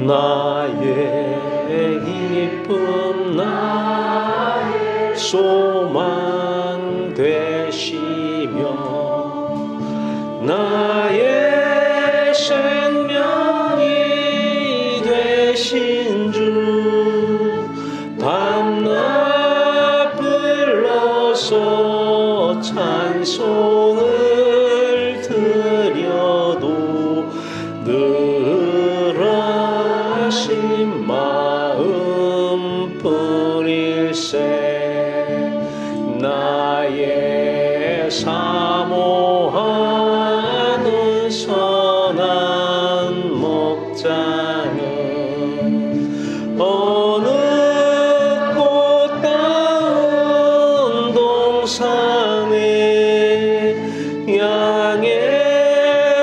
나의 기쁨 나의 소망 되시며 나의 생명이 되신 주 밤낮 불러서 찬송을 드려도 늘 하신 마음뿐일세. 나의 사모하는 선한 목자는 어느 꽃다운 동산에 양의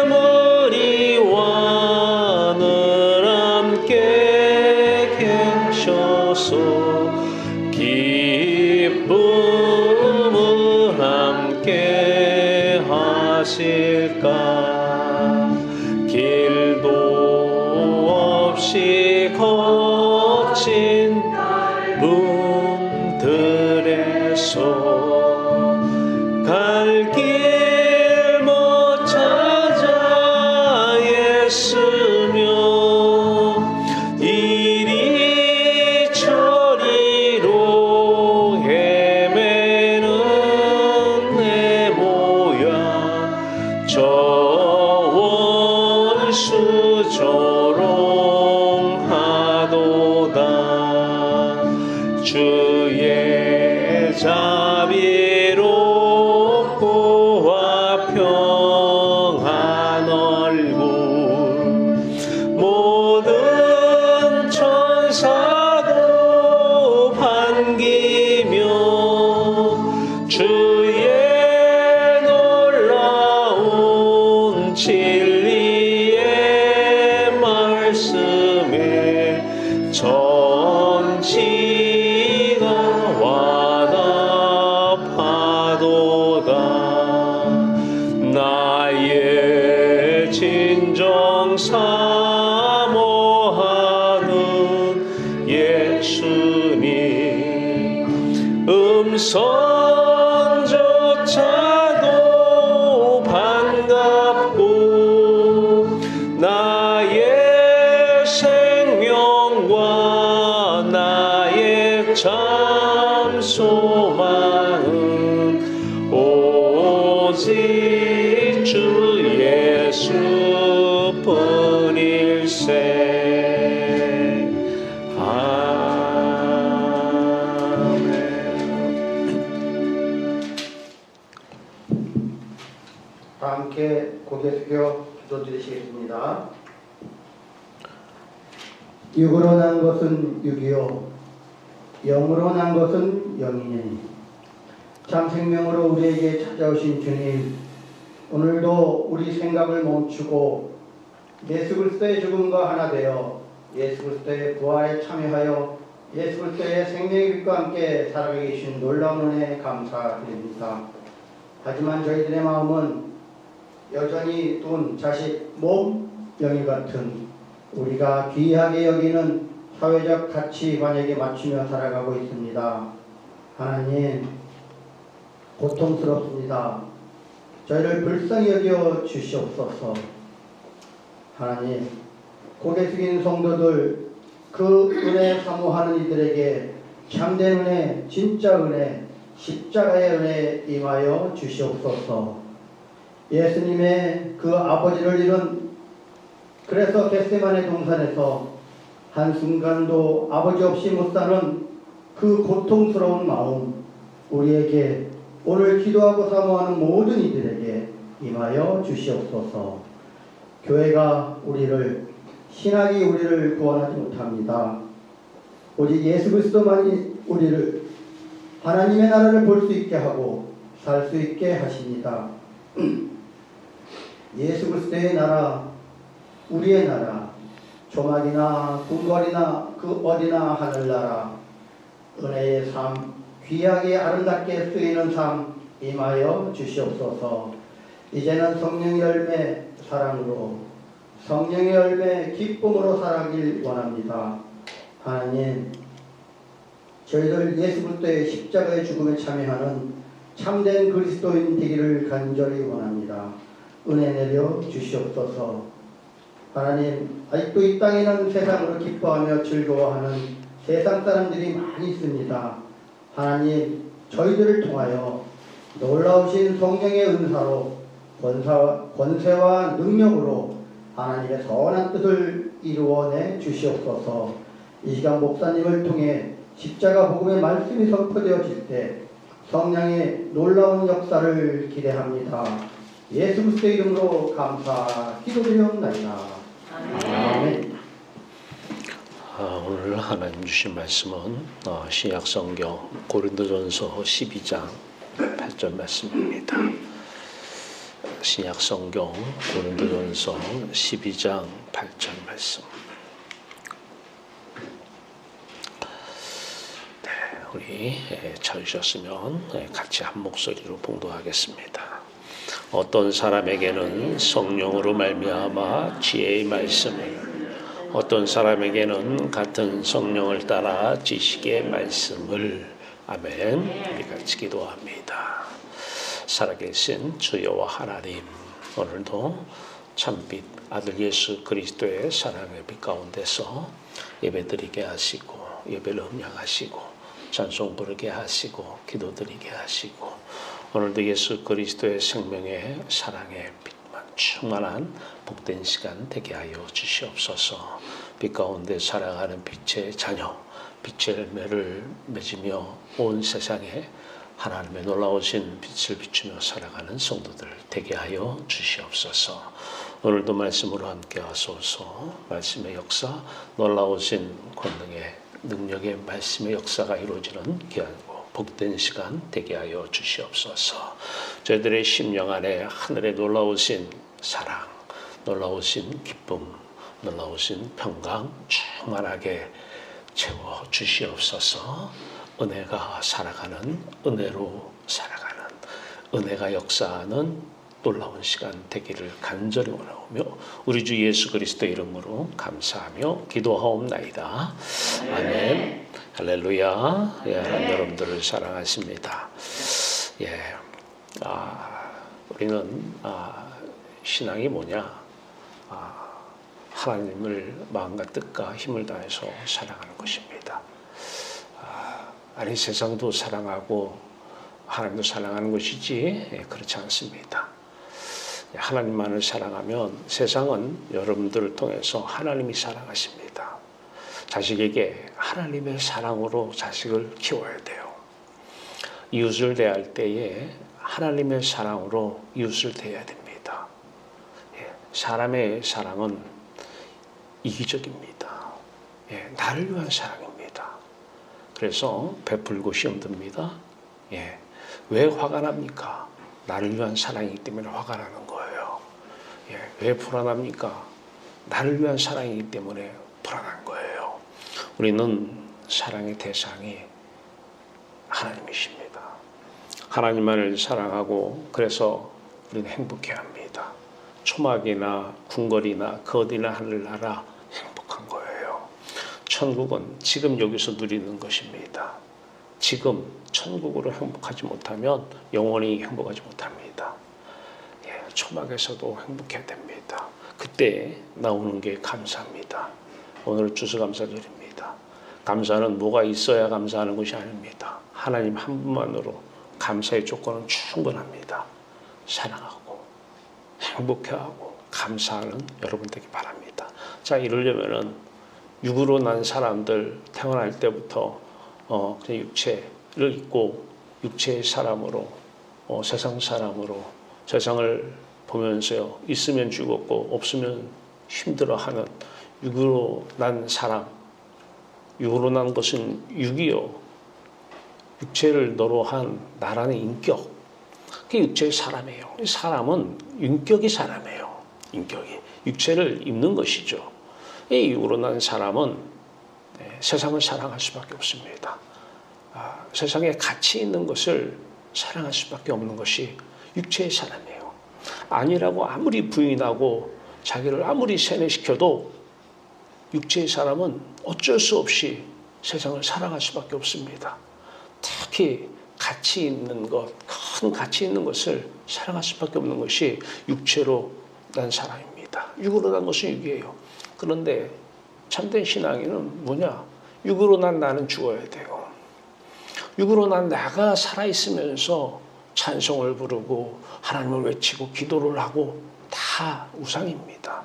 머리와 늘 함께 계셔서 기쁨을 함께 하실까. 길도 없이 거친 분들에서 갈 길 못 찾아 애쓰며 이리 저리로 헤매는 내 모양 저 원수 조롱하도다. 주의 자비롭고와 평안 얼굴 모든 천사도 반기며 주의 놀라운 진리의 말씀에 전치가 와답하도다. 나의 진정 사모하는 예수님 음성조차도 반갑고 나의 생명과 나의 참 소망은 오직 주 예수뿐일세. 아멘. 다 함께 고개 숙여 기도드리시겠습니다. 육으로 난 것은 육이요 영으로 난 것은 영이니 참 생명으로 우리에게 찾아오신 주님, 오늘도 우리 생각을 멈추고 예수 그리스도의 죽음과 하나 되어 예수 그리스도의 부활에 참여하여 예수 그리스도의 생명의 빛과 함께 살아가게 계신 놀라운 은혜에 감사드립니다. 하지만 저희들의 마음은 여전히 돈, 자식, 몸, 영이 같은 우리가 귀하게 여기는 사회적 가치관에게 맞추며 살아가고 있습니다. 하나님, 고통스럽습니다. 저희를 불쌍히 여겨 주시옵소서. 하나님, 고개 숙인 성도들, 그 은혜 사모하는 이들에게 참된 은혜, 진짜 은혜, 십자가의 은혜 임하여 주시옵소서. 예수님의 그 아버지를 잃은, 그래서 겟세마네 동산에서 한순간도 아버지 없이 못 사는 그 고통스러운 마음, 우리에게 오늘 기도하고 사모하는 모든 이들에게 임하여 주시옵소서. 교회가 우리를, 신학이 우리를 구원하지 못합니다. 오직 예수 그리스도만이 우리를 하나님의 나라를 볼 수 있게 하고 살 수 있게 하십니다. 예수 그리스도의 나라, 우리의 나라, 조막이나 궁궐이나 그 어디나 하늘나라, 은혜의 삶, 귀하게 아름답게 쓰이는 삶 임하여 주시옵소서. 이제는 성령 열매, 사랑으로 성령의 열매 기쁨으로 살아가길 원합니다. 하나님, 저희들 예수 그리스도의 십자가의 죽음에 참여하는 참된 그리스도인 되기를 간절히 원합니다. 은혜 내려 주시옵소서. 하나님, 아직도 이 땅에는 세상으로 기뻐하며 즐거워하는 세상 사람들이 많이 있습니다. 하나님, 저희들을 통하여 놀라우신 성령의 은사로 권세와 능력으로 하나님의 선한 뜻을 이루어내 주시옵소서. 이 시간 목사님을 통해 십자가 복음의 말씀이 선포되어질 때 성령의 놀라운 역사를 기대합니다. 예수 그리스도의 이름으로 감사 기도드리옵나이다. 아멘. 오늘 하나님 주신 말씀은 신약성경 고린도전서 12장 8절 말씀입니다. 신약성경 고린도전서 12장 8절 말씀. 우리 찾으셨으면 같이 한 목소리로 봉독하겠습니다. 어떤 사람에게는 성령으로 말미암아 지혜의 말씀을, 어떤 사람에게는 같은 성령을 따라 지식의 말씀을. 아멘. 우리 같이 기도합니다. 살아계신 주여와 하나님, 오늘도 참빛 아들 예수 그리스도의 사랑의 빛 가운데서 예배드리게 하시고, 예배를 음양하시고, 찬송 부르게 하시고, 기도드리게 하시고, 오늘도 예수 그리스도의 생명의 사랑의 빛만 충만한 복된 시간 되게 하여 주시옵소서. 빛 가운데 살아가는 빛의 자녀, 빛의 열매를 맺으며 온 세상에 하나님의 놀라우신 빛을 비추며 살아가는 성도들 되게 하여 주시옵소서. 오늘도 말씀으로 함께 하소서. 말씀의 역사, 놀라우신 권능의 능력의 말씀의 역사가 이루어지는 귀하고 복된 시간 되게 하여 주시옵소서. 저희들의 심령 안에 하늘의 놀라우신 사랑, 놀라우신 기쁨, 놀라우신 평강 충만하게 채워 주시옵소서. 은혜가 살아가는, 은혜로 살아가는, 은혜가 역사하는 놀라운 시간 되기를 간절히 원하오며 우리 주 예수 그리스도 이름으로 감사하며 기도하옵나이다. 아멘. 할렐루야. 예, 여러분들을 사랑하십니다. 예, 우리는 신앙이 뭐냐? 하나님을 마음과 뜻과 힘을 다해서 사랑하는 것입니다. 아니 세상도 사랑하고 하나님도 사랑하는 것이지 그렇지 않습니다. 하나님만을 사랑하면 세상은 여러분들을 통해서 하나님이 사랑하십니다. 자식에게 하나님의 사랑으로 자식을 키워야 돼요. 이웃을 대할 때에 하나님의 사랑으로 이웃을 대해야 됩니다. 사람의 사랑은 이기적입니다. 나를 위한 사랑입니다. 그래서 베풀고 시험 듭니다. 왜 화가 납니까? 나를 위한 사랑이기 때문에 화가 나는 거예요. 왜 불안합니까? 나를 위한 사랑이기 때문에 불안한 거예요. 우리는 사랑의 대상이 하나님이십니다. 하나님만을 사랑하고 그래서 우리는 행복해합니다. 초막이나 궁궐이나 거디나 하늘나라 행복한 거예요. 천국은 지금 여기서 누리는 것입니다. 지금 천국으로 행복하지 못하면 영원히 행복하지 못합니다. 초막에서도 행복해야 됩니다. 그때 나오는 게 감사입니다. 오늘 추수감사절입니다. 감사는 뭐가 있어야 감사하는 것이 아닙니다. 하나님 한 분만으로 감사의 조건은 충분합니다. 사랑하고 행복해하고 감사하는 여러분 되기 바랍니다. 자, 이러려면은 육으로 난 사람들 태어날 때부터 그냥 육체를 입고 육체의 사람으로 세상 사람으로 세상을 보면서요, 있으면 죽었고 없으면 힘들어하는 육으로 난 사람, 육으로 난 것은 육이요, 육체를 너로 한 나라는 인격, 그게 육체의 사람이에요. 사람은 인격이 사람이에요. 인격이 육체를 입는 것이죠. 이 육으로 난 사람은 세상을 사랑할 수밖에 없습니다. 세상에 가치 있는 것을 사랑할 수밖에 없는 것이 육체의 사람이에요. 아니라고 아무리 부인하고 자기를 아무리 세뇌시켜도 육체의 사람은 어쩔 수 없이 세상을 살아갈 수밖에 없습니다. 특히 가치 있는 것, 큰 가치 있는 것을 살아갈 수밖에 없는 것이 육체로 난 사람입니다. 육으로 난 것은 육이에요. 그런데 참된 신앙인은 뭐냐? 육으로 난 나는 죽어야 돼요. 육으로 난 나가 살아있으면서 찬송을 부르고 하나님을 외치고 기도를 하고 다 우상입니다.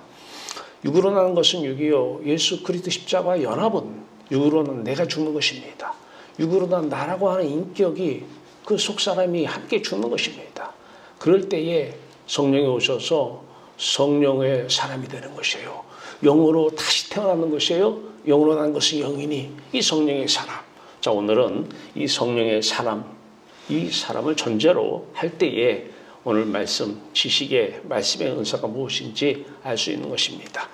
육으로 나는 것은 육이요. 예수 그리스도 십자가의 연합은 육으로는 내가 죽는 것입니다. 육으로 난 나라고 하는 인격이 그 속사람이 함께 죽는 것입니다. 그럴 때에 성령이 오셔서 성령의 사람이 되는 것이에요. 영으로 다시 태어나는 것이에요. 영으로 난 것은 영이니 이 성령의 사람. 자, 오늘은 이 성령의 사람, 이 사람을 전제로 할 때에 오늘 말씀, 지식의 말씀의 은사가 무엇인지 알 수 있는 것입니다.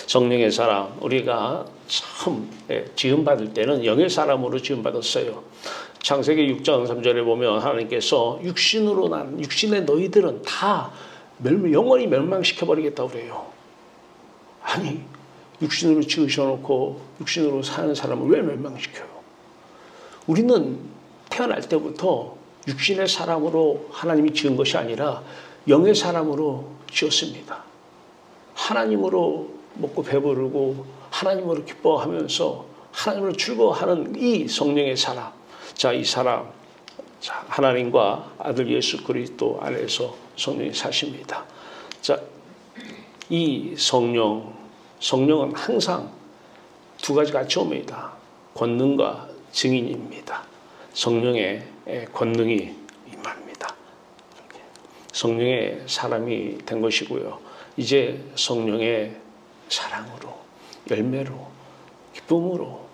성령의 사람, 우리가 처음 지음받을 때는 영의 사람으로 지음받았어요. 창세기 6장 3절에 보면 하나님께서 육신의 너희들은 다 영원히 멸망시켜버리겠다고 그래요. 아니, 육신으로 지으셔놓고 육신으로 사는 사람을 왜 멸망시켜요? 우리는 태어날 때부터 육신의 사람으로 하나님이 지은 것이 아니라 영의 사람으로 지었습니다. 하나님으로 먹고 배부르고 하나님으로 기뻐하면서 하나님으로 즐거워하는 이 성령의 사람. 자, 이 사람, 자, 하나님과 아들 예수 그리스도 안에서 성령이 사십니다. 자, 이 성령은 항상 두 가지 같이 옵니다. 권능과 증인입니다. 성령의 권능이 임합니다. 성령의 사람이 된 것이고요. 이제 성령의 사랑으로, 열매로, 기쁨으로,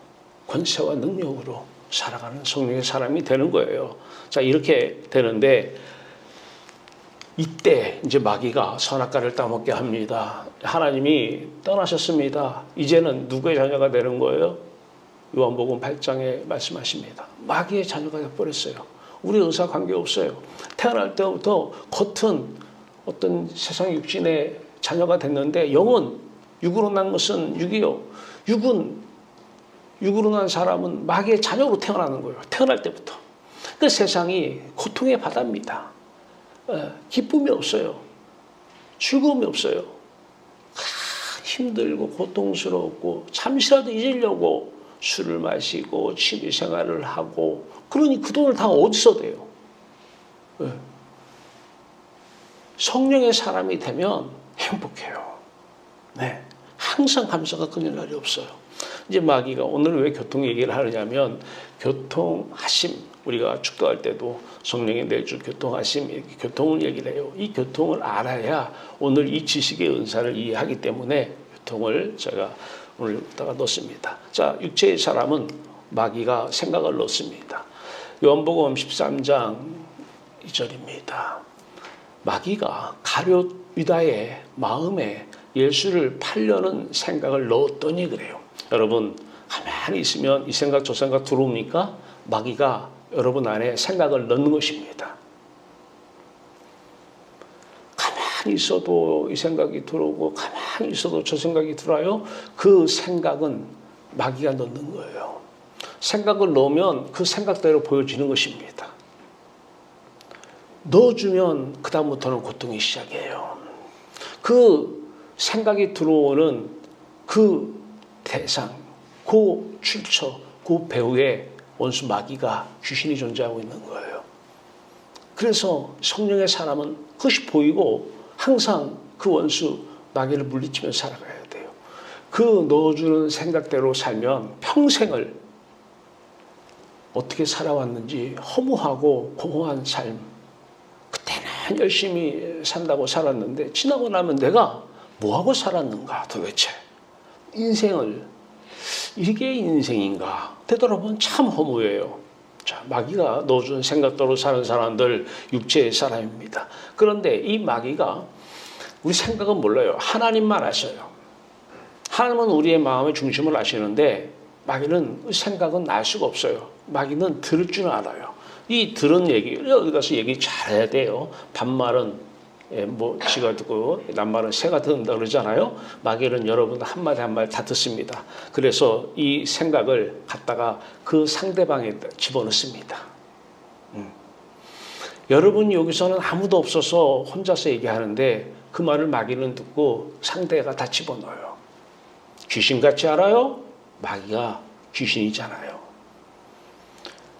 권세와 능력으로 살아가는 성령의 사람이 되는 거예요. 자, 이렇게 되는데 이때 이제 마귀가 선악과를 따먹게 합니다. 하나님이 떠나셨습니다. 이제는 누구의 자녀가 되는 거예요? 요한복음 8장에 말씀하십니다. 마귀의 자녀가 되어버렸어요. 우리 의사 관계없어요. 태어날 때부터 겉은 어떤 세상 육신의 자녀가 됐는데 영은 육으로 난 것은 육이요. 육으로 난 사람은 마귀의 자녀로 태어나는 거예요. 태어날 때부터. 그 세상이 고통의 바다입니다. 기쁨이 없어요. 즐거움이 없어요. 힘들고 고통스럽고 잠시라도 잊으려고 술을 마시고 취미 생활을 하고 그러니 그 돈을 다 어디서 대요? 성령의 사람이 되면 행복해요. 네, 항상 감사가 끊일 날이 없어요. 이제 마귀가 오늘 왜 교통 얘기를 하느냐면 교통하심, 우리가 축도할 때도 성령이 내줄 교통하심, 교통을 얘기를 해요. 이 교통을 알아야 오늘 이 지식의 은사를 이해하기 때문에 교통을 제가 오늘 여기다가 넣습니다. 자, 육체의 사람은 마귀가 생각을 넣습니다. 요한복음 13장 2절입니다. 마귀가 가룟 유다의 마음에 예수를 팔려는 생각을 넣었더니 그래요. 여러분, 가만히 있으면 이 생각 저 생각 들어옵니까? 마귀가 여러분 안에 생각을 넣는 것입니다. 가만히 있어도 이 생각이 들어오고 가만히 있어도 저 생각이 들어요. 그 생각은 마귀가 넣는 거예요. 생각을 넣으면 그 생각대로 보여지는 것입니다. 넣어주면 그 다음부터는 고통이 시작이에요. 그 생각이 들어오는 그 대상, 그 출처, 그 배후에 원수 마귀가 귀신이 존재하고 있는 거예요. 그래서 성령의 사람은 그것이 보이고 항상 그 원수 마귀를 물리치며 살아가야 돼요. 그 넣어주는 생각대로 살면 평생을 어떻게 살아왔는지 허무하고 공허한 삶, 그때는 열심히 산다고 살았는데 지나고 나면 내가 뭐하고 살았는가 도대체. 인생을 이게 인생인가 되돌아보면 참 허무해요. 자, 마귀가 넣어준 생각대로 사는 사람들 육체의 사람입니다. 그런데 이 마귀가 우리 생각은 몰라요. 하나님만 아셔요. 하나님은 우리의 마음의 중심을 아시는데 마귀는 생각은 알 수가 없어요. 마귀는 들을 줄 알아요. 이 들은 얘기 어디 가서 얘기 잘해야 돼요. 반말은 예, 뭐 쥐가 듣고 남말은 새가 듣는다 그러잖아요. 마귀는 여러분 한마디 한마디 다 듣습니다. 그래서 이 생각을 갖다가 그 상대방에 집어넣습니다. 여러분 여기서는 아무도 없어서 혼자서 얘기하는데 그 말을 마귀는 듣고 상대가 다 집어넣어요. 귀신같이 알아요? 마귀가 귀신이잖아요.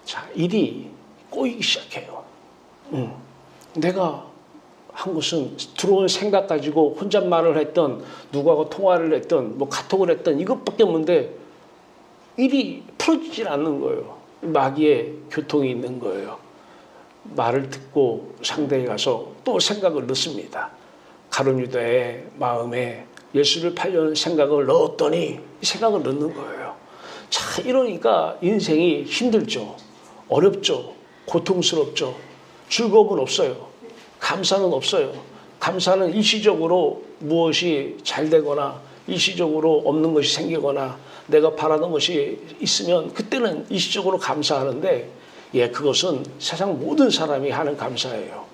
자, 일이 꼬이기 시작해요. 내가 한 것은 들어온 생각 가지고 혼잣말을 했던 누구하고 통화를 했던 뭐 카톡을 했던 이것밖에 없는데 일이 풀어지질 않는 거예요. 마귀의 교통이 있는 거예요. 말을 듣고 상대에 가서 또 생각을 넣습니다. 가룟 유다의 마음에 예수를 팔려는 생각을 넣었더니 이 생각을 넣는 거예요. 자, 이러니까 인생이 힘들죠. 어렵죠. 고통스럽죠. 즐거움은 없어요. 감사는 없어요. 감사는 일시적으로 무엇이 잘 되거나 일시적으로 없는 것이 생기거나 내가 바라던 것이 있으면 그때는 일시적으로 감사하는데 예, 그것은 세상 모든 사람이 하는 감사예요.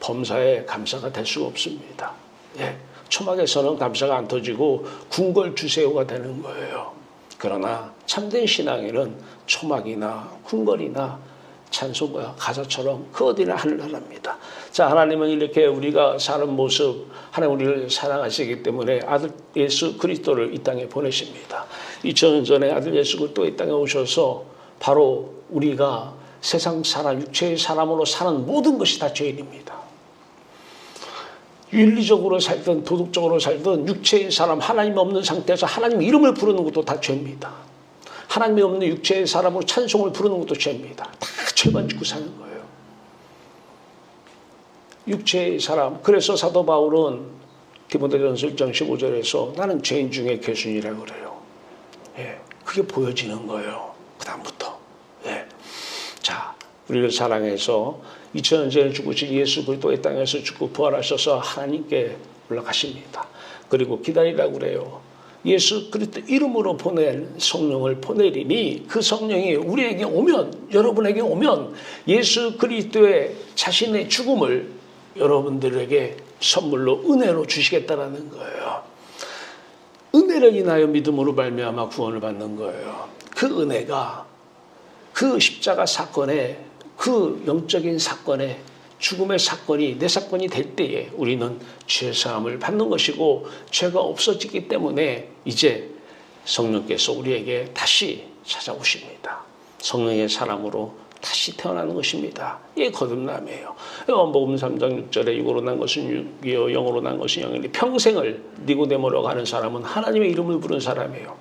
범사에 감사가 될 수가 없습니다. 예, 초막에서는 감사가 안 터지고 궁궐주세우가 되는 거예요. 그러나 참된 신앙에는 초막이나 궁궐이나 찬송과 가사처럼 그 어디나 하늘나라입니다. 자, 하나님은 이렇게 우리가 사는 모습, 하나님 우리를 사랑하시기 때문에 아들 예수 그리스도를 이 땅에 보내십니다. 2000년 전에 아들 예수 그리스도 이 땅에 오셔서 바로 우리가 세상 사람, 육체의 사람으로 사는 모든 것이 다 죄인입니다. 윤리적으로 살든 도덕적으로 살든 육체의 사람, 하나님 없는 상태에서 하나님 이름을 부르는 것도 다 죄입니다. 하나님이 없는 육체의 사람으로 찬송을 부르는 것도 죄입니다. 다 죄만 짓고 사는 거예요. 육체의 사람. 그래서 사도 바울은 디모데전서 1장 15절에서 나는 죄인 중에 괴순이라고 그래요. 예, 그게 보여지는 거예요. 그 다음부터. 예. 자, 우리를 사랑해서 2000년 전에 죽으신 예수 그리스도 이 땅에서 죽고 부활하셔서 하나님께 올라가십니다. 그리고 기다리라고 그래요. 예수 그리스도 이름으로 보낸 성령을 보내리니 그 성령이 우리에게 오면, 여러분에게 오면 예수 그리스도의 자신의 죽음을 여러분들에게 선물로 은혜로 주시겠다라는 거예요. 은혜를 인하여 믿음으로 말미암아 구원을 받는 거예요. 그 은혜가 그 십자가 사건에, 그 영적인 사건에, 죽음의 사건이 내 사건이 될 때에 우리는 죄사함을 받는 것이고 죄가 없어지기 때문에 이제 성령께서 우리에게 다시 찾아오십니다. 성령의 사람으로 다시 태어나는 것입니다. 이게 거듭남이에요. 요한복음 3장 6절에 육으로 난 것은 육이요 영으로 난 것은 영이니 평생을 니고데모로 가는 사람은 하나님의 이름을 부른 사람이에요.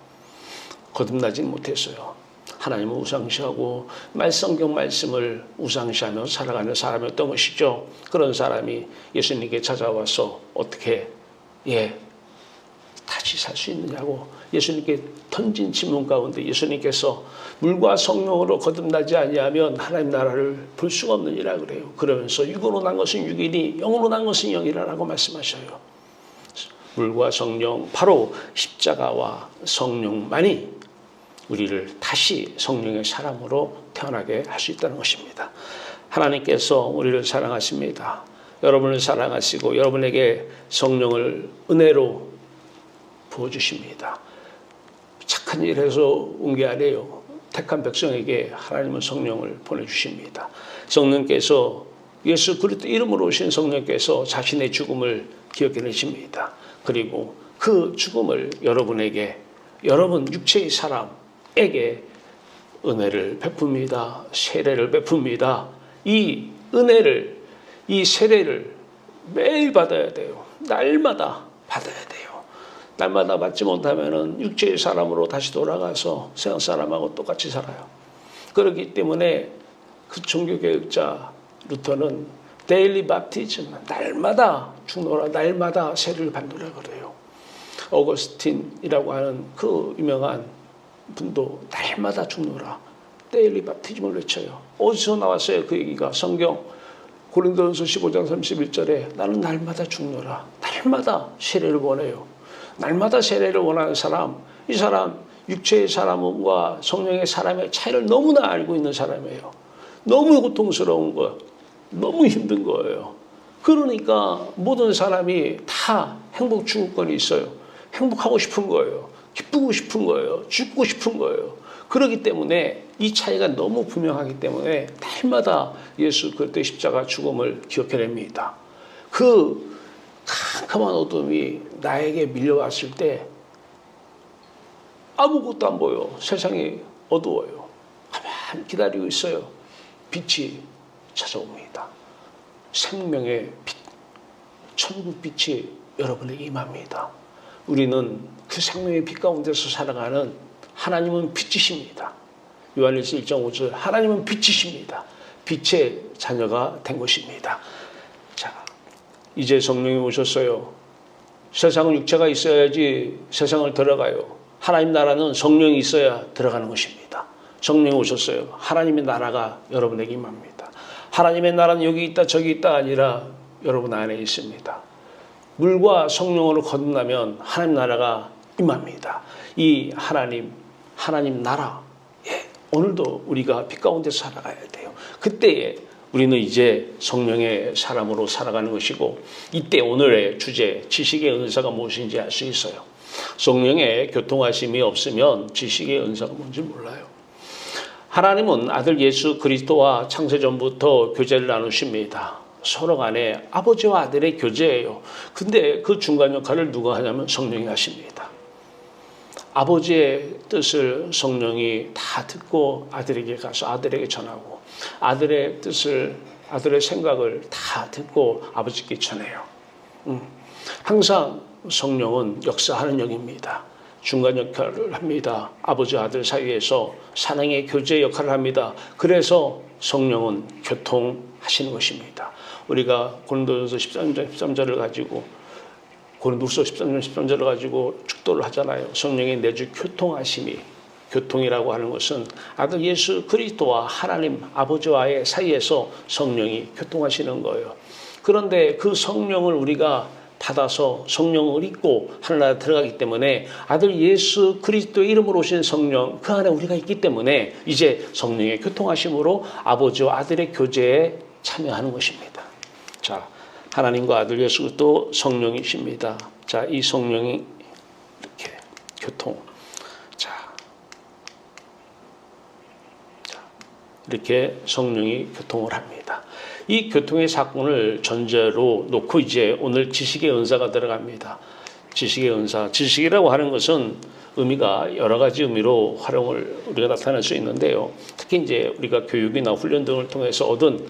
거듭나진 못했어요. 하나님을 우상시하고 성경 말씀을 우상시하며 살아가는 사람이었던 것이죠. 그런 사람이 예수님께 찾아와서 어떻게 다시 살 수 있느냐고 예수님께 던진 질문 가운데 예수님께서 물과 성령으로 거듭나지 아니하면 하나님 나라를 볼 수가 없느니라 그래요. 그러면서 육으로 난 것은 육이니 영으로 난 것은 영이라고 말씀하셔요. 물과 성령, 바로 십자가와 성령만이 우리를 다시 성령의 사람으로 태어나게 할 수 있다는 것입니다. 하나님께서 우리를 사랑하십니다. 여러분을 사랑하시고 여러분에게 성령을 은혜로 부어주십니다. 착한 일 해서 온 게 아니에요. 택한 백성에게 하나님은 성령을 보내주십니다. 성령께서 예수 그리스도 이름으로 오신 성령께서 자신의 죽음을 기억해내십니다. 그리고 그 죽음을 여러분에게, 여러분 육체의 사람에게 은혜를 베풉니다. 세례를 베풉니다. 이 은혜를, 이 세례를 매일 받아야 돼요. 날마다 받아야 돼요. 날마다 받지 못하면 육체의 사람으로 다시 돌아가서 세상 사람하고 똑같이 살아요. 그렇기 때문에 그 종교개혁자 루터는 데일리 밥티즘, 날마다 죽노라, 날마다 세례를 받노라 그래요. 어거스틴이라고 하는 그 유명한 분도 날마다 죽노라, 데일리 밥티즘을 외쳐요. 어디서 나왔어요? 그 얘기가 성경 고린도전서 15장 31절에 나는 날마다 죽노라, 날마다 세례를 원해요. 날마다 세례를 원하는 사람, 이 사람 육체의 사람과 성령의 사람의 차이를 너무나 알고 있는 사람이에요. 너무 고통스러운 거, 너무 힘든 거예요. 그러니까 모든 사람이 다 행복 추구권이 있어요. 행복하고 싶은 거예요. 기쁘고 싶은 거예요. 죽고 싶은 거예요. 그렇기 때문에 이 차이가 너무 분명하기 때문에 날마다 예수 그리스도의 십자가 죽음을 기억해냅니다. 그 캄캄한 어둠이 나에게 밀려왔을 때 아무것도 안 보여. 세상이 어두워요. 가만히 기다리고 있어요. 빛이 찾아옵니다. 생명의 빛, 천국 빛이 여러분에게 임합니다. 우리는 그 생명의 빛 가운데서 살아가는 하나님은 빛이십니다. 요한일서 1.5절 하나님은 빛이십니다. 빛의 자녀가 된 것입니다. 자, 이제 성령이 오셨어요. 세상은 육체가 있어야지 세상을 들어가요. 하나님 나라는 성령이 있어야 들어가는 것입니다. 성령이 오셨어요. 하나님의 나라가 여러분에게 임합니다. 하나님의 나라는 여기 있다 저기 있다 아니라 여러분 안에 있습니다. 물과 성령으로 거듭나면 하나님 나라가 임합니다. 이 하나님 나라, 오늘도 우리가 빛 가운데서 살아가야 돼요. 그때에 우리는 이제 성령의 사람으로 살아가는 것이고, 이때 오늘의 주제 지식의 은사가 무엇인지 알 수 있어요. 성령의 교통하심이 없으면 지식의 은사가 뭔지 몰라요. 하나님은 아들 예수 그리스도와 창세전부터 교제를 나누십니다. 서로 간에 아버지와 아들의 교제예요. 근데 그 중간 역할을 누가 하냐면 성령이 하십니다. 아버지의 뜻을 성령이 다 듣고 아들에게 가서 아들에게 전하고, 아들의 뜻을, 아들의 생각을 다 듣고 아버지께 전해요. 항상 성령은 역사하는 영입니다. 중간 역할을 합니다. 아버지와 아들 사이에서 사랑의 교제 역할을 합니다. 그래서 성령은 교통하시는 것입니다. 우리가 고린도전서 13절을 가지고, 고린도후서 13절을 가지고 축도를 하잖아요. 성령의 내주 교통하심이, 교통이라고 하는 것은 아들 예수 그리스도와 하나님 아버지와의 사이에서 성령이 교통하시는 거예요. 그런데 그 성령을 우리가 받아서 성령을 입고 하늘나라에 들어가기 때문에 아들 예수 그리스도의 이름으로 오신 성령, 그 안에 우리가 있기 때문에 이제 성령의 교통하심으로 아버지와 아들의 교제에 참여하는 것입니다. 자, 하나님과 아들 예수 그리스도 성령이십니다. 자, 이 성령이 이렇게 교통, 이렇게 성령이 교통을 합니다. 이 교통의 사건을 전제로 놓고 이제 오늘 지식의 은사가 들어갑니다. 지식의 은사, 지식이라고 하는 것은 의미가 여러 가지 의미로 활용을 우리가 나타낼 수 있는데요. 특히 이제 우리가 교육이나 훈련 등을 통해서 얻은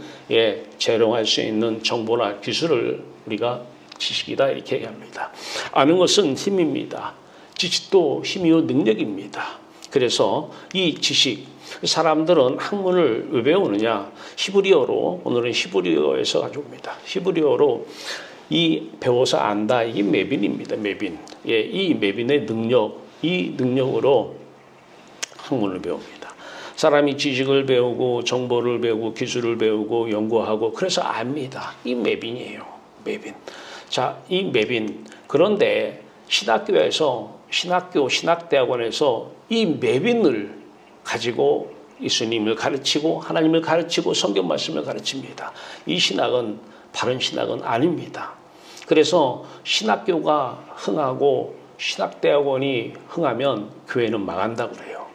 재롱할 수 있는 정보나 기술을 우리가 지식이다 이렇게 얘기합니다. 아는 것은 힘입니다. 지식도 힘이요 능력입니다. 그래서 이 지식, 사람들은 학문을 왜 배우느냐? 히브리어로, 오늘은 히브리어에서 가져옵니다. 히브리어로 이 배워서 안다, 이게 메빈입니다. 메빈. 이 메빈의 능력, 이 능력으로 학문을 배웁니다. 사람이 지식을 배우고 정보를 배우고 기술을 배우고 연구하고 그래서 압니다. 이 메빈이에요. 메빈. 자, 이 메빈. 그런데 신학교에서, 신학대학원에서 이 메빈을 가지고 예수님을 가르치고 하나님을 가르치고 성경 말씀을 가르칩니다. 이 신학은 바른 신학은 아닙니다. 그래서 신학교가 흥하고 신학대학원이 흥하면 교회는 망한다고 그래요.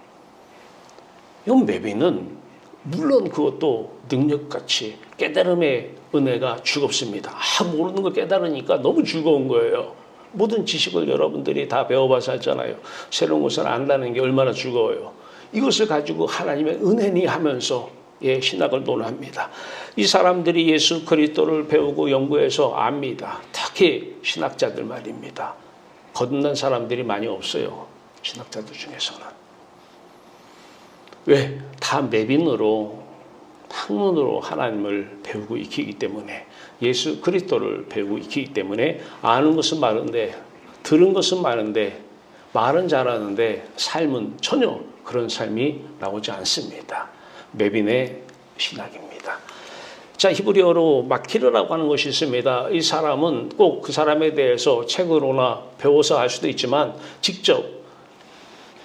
이 메빈은 물론 그것도 능력같이 깨달음의 은혜가 즐겁습니다. 모르는 걸 깨달으니까 너무 즐거운 거예요. 모든 지식을 여러분들이 다 배워봐서 알잖아요. 새로운 것을 안다는 게 얼마나 즐거워요. 이것을 가지고 하나님의 은혜니 하면서 신학을 논합니다. 이 사람들이 예수 그리스도를 배우고 연구해서 압니다. 특히 신학자들 말입니다. 거듭난 사람들이 많이 없어요. 신학자들 중에서는. 왜? 다 메빈으로, 학문으로 하나님을 배우고 익히기 때문에, 예수 그리스도를 배우고 익히기 때문에 아는 것은 많은데, 들은 것은 많은데, 말은 잘하는데 삶은 전혀 그런 삶이 나오지 않습니다. 메빈의 신학입니다. 자, 히브리어로 마키르라고 하는 것이 있습니다. 이 사람은 꼭 그 사람에 대해서 책으로나 배워서 알 수도 있지만 직접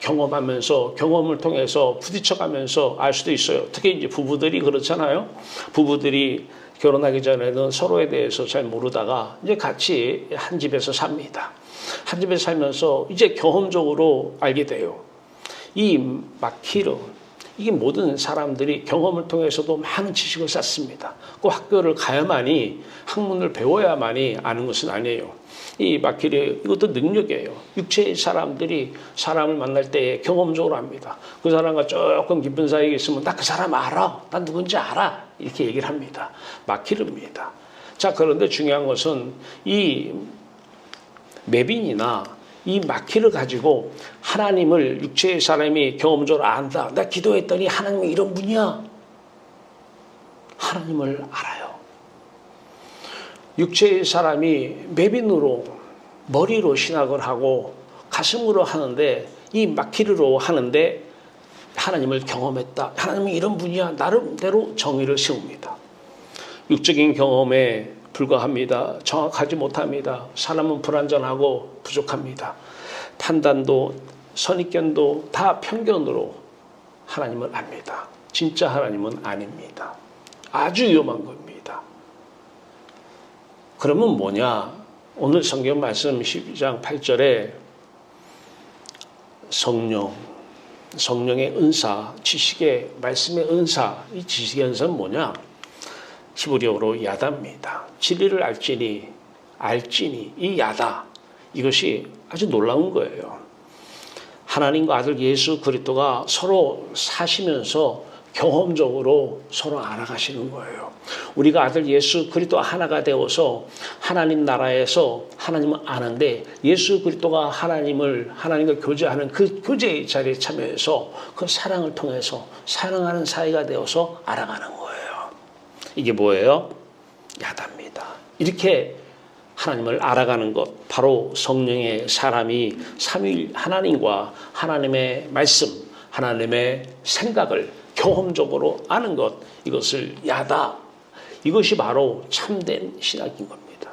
경험하면서, 경험을 통해서 부딪혀가면서 알 수도 있어요. 특히 이제 부부들이 그렇잖아요. 부부들이 결혼하기 전에는 서로에 대해서 잘 모르다가 이제 같이 한 집에서 삽니다. 한 집에서 살면서 이제 경험적으로 알게 돼요. 이 마키르, 이게 모든 사람들이 경험을 통해서도 많은 지식을 쌓습니다. 그 학교를 가야만이, 학문을 배워야만이 아는 것은 아니에요. 이 마키르, 이것도 능력이에요. 육체의 사람들이 사람을 만날 때 경험적으로 합니다. 그 사람과 조금 깊은 사이에 있으면 나 그 사람 알아. 난 누군지 알아. 이렇게 얘기를 합니다. 마키르입니다. 자, 그런데 중요한 것은 이 메빈이나 이 마키를 가지고 하나님을 육체의 사람이 경험적으로 안다. 나 기도했더니 하나님이 이런 분이야. 하나님을 알아요. 육체의 사람이 메빈으로, 머리로 신학을 하고 가슴으로 하는데, 이 마키르로 하는데 하나님을 경험했다. 하나님이 이런 분이야. 나름대로 정의를 세웁니다. 육적인 경험에 불과합니다. 정확하지 못합니다. 사람은 불완전하고 부족합니다. 판단도 선입견도 다 편견으로 하나님을 압니다. 진짜 하나님은 아닙니다. 아주 위험한 겁니다. 그러면 뭐냐? 오늘 성경 말씀 12장 8절에 성령의 은사, 지식의 말씀의 은사, 이 지식의 은사는 뭐냐? 히브리어로 야다입니다. 진리를 알지니 이 야다, 이것이 아주 놀라운 거예요. 하나님과 아들 예수 그리스도가 서로 사시면서 경험적으로 서로 알아가시는 거예요. 우리가 아들 예수 그리스도 하나가 되어서 하나님 나라에서 하나님을 아는데, 예수 그리스도가 하나님과 교제하는 그 교제의 자리에 참여해서 그 사랑을 통해서 사랑하는 사이가 되어서 알아가는 거예요. 이게 뭐예요? 야다입니다. 이렇게 하나님을 알아가는 것, 바로 성령의 사람이 삼위일 하나님과 하나님의 말씀, 하나님의 생각을 경험적으로 아는 것, 이것을 야다, 이것이 바로 참된 신학인 겁니다.